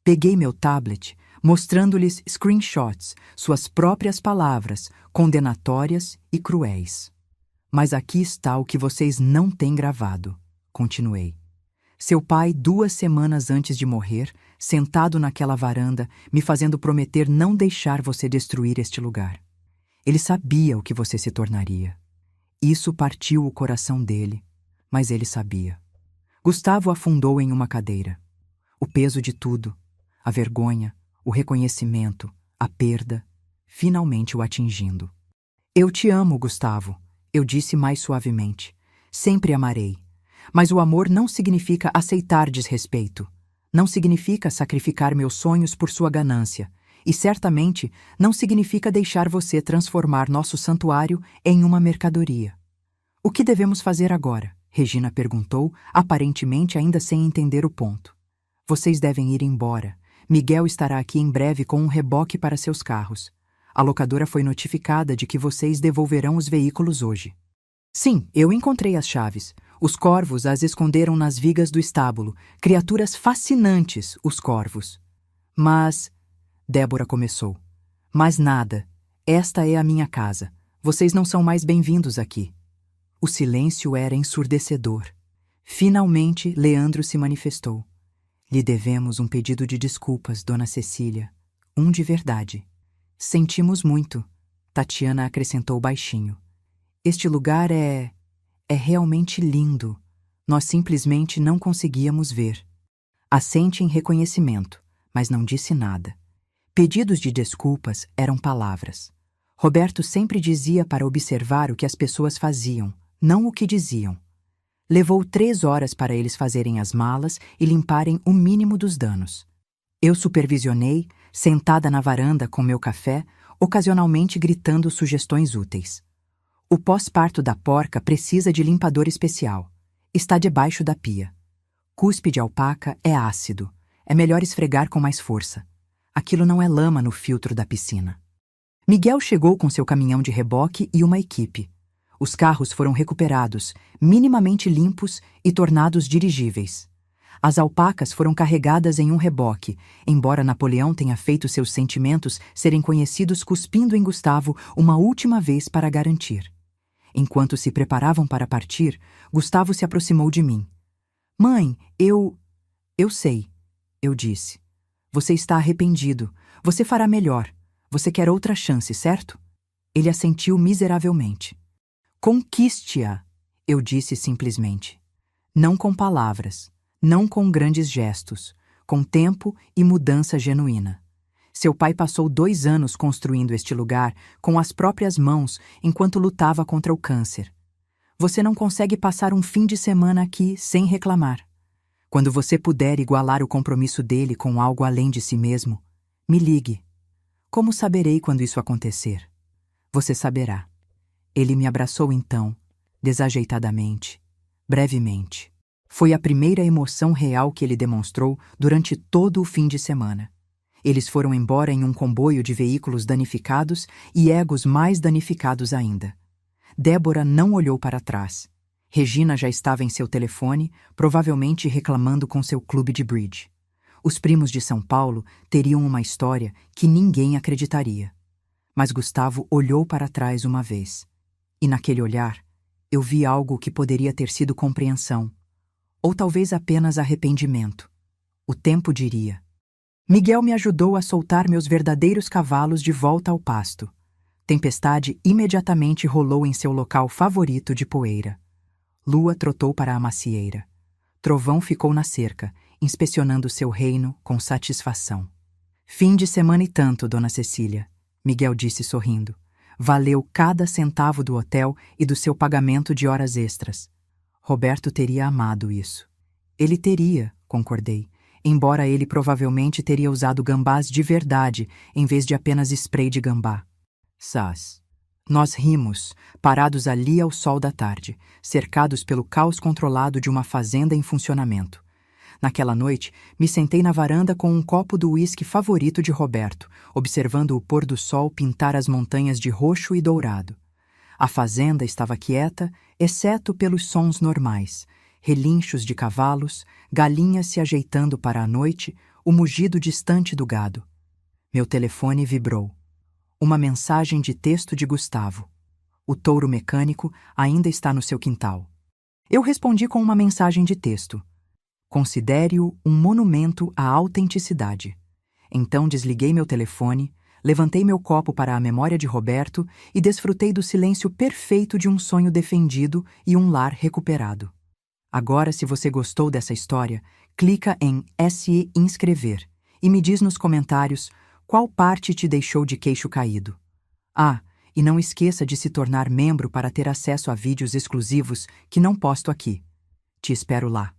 Peguei meu tablet, mostrando-lhes screenshots, suas próprias palavras, condenatórias e cruéis. Mas aqui está o que vocês não têm gravado, continuei. Seu pai, 2 semanas antes de morrer, sentado naquela varanda, me fazendo prometer não deixar você destruir este lugar. Ele sabia o que você se tornaria. Isso partiu o coração dele, mas ele sabia. Gustavo afundou em uma cadeira. O peso de tudo, a vergonha, o reconhecimento, a perda, finalmente o atingindo. Eu te amo, Gustavo, eu disse mais suavemente. Sempre amarei. Mas o amor não significa aceitar desrespeito. Não significa sacrificar meus sonhos por sua ganância. E certamente não significa deixar você transformar nosso santuário em uma mercadoria. O que devemos fazer agora? Regina perguntou, aparentemente ainda sem entender o ponto. Vocês devem ir embora. Miguel estará aqui em breve com um reboque para seus carros. A locadora foi notificada de que vocês devolverão os veículos hoje. Sim, eu encontrei as chaves. Os corvos as esconderam nas vigas do estábulo. Criaturas fascinantes, os corvos. Mas... Débora começou. Mas nada. Esta é a minha casa. Vocês não são mais bem-vindos aqui. O silêncio era ensurdecedor. Finalmente, Leandro se manifestou. Lhe devemos um pedido de desculpas, Dona Cecília. Um de verdade. Sentimos muito, Tatiana acrescentou baixinho. Este lugar é realmente lindo. Nós simplesmente não conseguíamos ver. Assente em reconhecimento, mas não disse nada. Pedidos de desculpas eram palavras. Roberto sempre dizia para observar o que as pessoas faziam, não o que diziam. Levou 3 horas para eles fazerem as malas e limparem o mínimo dos danos. Eu supervisionei, sentada na varanda com meu café, ocasionalmente gritando sugestões úteis. O pós-parto da porca precisa de limpador especial. Está debaixo da pia. Cuspe de alpaca é ácido. É melhor esfregar com mais força. Aquilo não é lama no filtro da piscina. Miguel chegou com seu caminhão de reboque e uma equipe. Os carros foram recuperados, minimamente limpos e tornados dirigíveis. As alpacas foram carregadas em um reboque, embora Napoleão tenha feito seus sentimentos serem conhecidos cuspindo em Gustavo uma última vez para garantir. Enquanto se preparavam para partir, Gustavo se aproximou de mim. Mãe, Eu sei, eu disse. Você está arrependido. Você fará melhor. Você quer outra chance, certo? Ele assentiu miseravelmente. Conquiste-a, eu disse simplesmente. Não com palavras, não com grandes gestos, com tempo e mudança genuína. Seu pai passou 2 anos construindo este lugar com as próprias mãos enquanto lutava contra o câncer. Você não consegue passar um fim de semana aqui sem reclamar. Quando você puder igualar o compromisso dele com algo além de si mesmo, me ligue. Como saberei quando isso acontecer? Você saberá. Ele me abraçou então, desajeitadamente, brevemente. Foi a primeira emoção real que ele demonstrou durante todo o fim de semana. Eles foram embora em um comboio de veículos danificados e egos mais danificados ainda. Débora não olhou para trás. Regina já estava em seu telefone, provavelmente reclamando com seu clube de bridge. Os primos de São Paulo teriam uma história que ninguém acreditaria. Mas Gustavo olhou para trás uma vez. E naquele olhar, eu vi algo que poderia ter sido compreensão. Ou talvez apenas arrependimento. O tempo diria. Miguel me ajudou a soltar meus verdadeiros cavalos de volta ao pasto. Tempestade imediatamente rolou em seu local favorito de poeira. Lua trotou para a macieira. Trovão ficou na cerca, inspecionando seu reino com satisfação. Fim de semana e tanto, Dona Cecília, Miguel disse sorrindo. Valeu cada centavo do hotel e do seu pagamento de horas extras. Roberto teria amado isso. Ele teria, concordei, embora ele provavelmente teria usado gambás de verdade em vez de apenas spray de gambá. Sás. Nós rimos, parados ali ao sol da tarde, cercados pelo caos controlado de uma fazenda em funcionamento. Naquela noite, me sentei na varanda com um copo do uísque favorito de Roberto, observando o pôr do sol pintar as montanhas de roxo e dourado. A fazenda estava quieta, exceto pelos sons normais, relinchos de cavalos, galinhas se ajeitando para a noite, o mugido distante do gado. Meu telefone vibrou. Uma mensagem de texto de Gustavo. O touro mecânico ainda está no seu quintal. Eu respondi com uma mensagem de texto. Considere-o um monumento à autenticidade. Então desliguei meu telefone, levantei meu copo para a memória de Roberto e desfrutei do silêncio perfeito de um sonho defendido e um lar recuperado. Agora, se você gostou dessa história, clica em se inscrever e me diz nos comentários qual parte te deixou de queixo caído. Ah, e não esqueça de se tornar membro para ter acesso a vídeos exclusivos que não posto aqui. Te espero lá.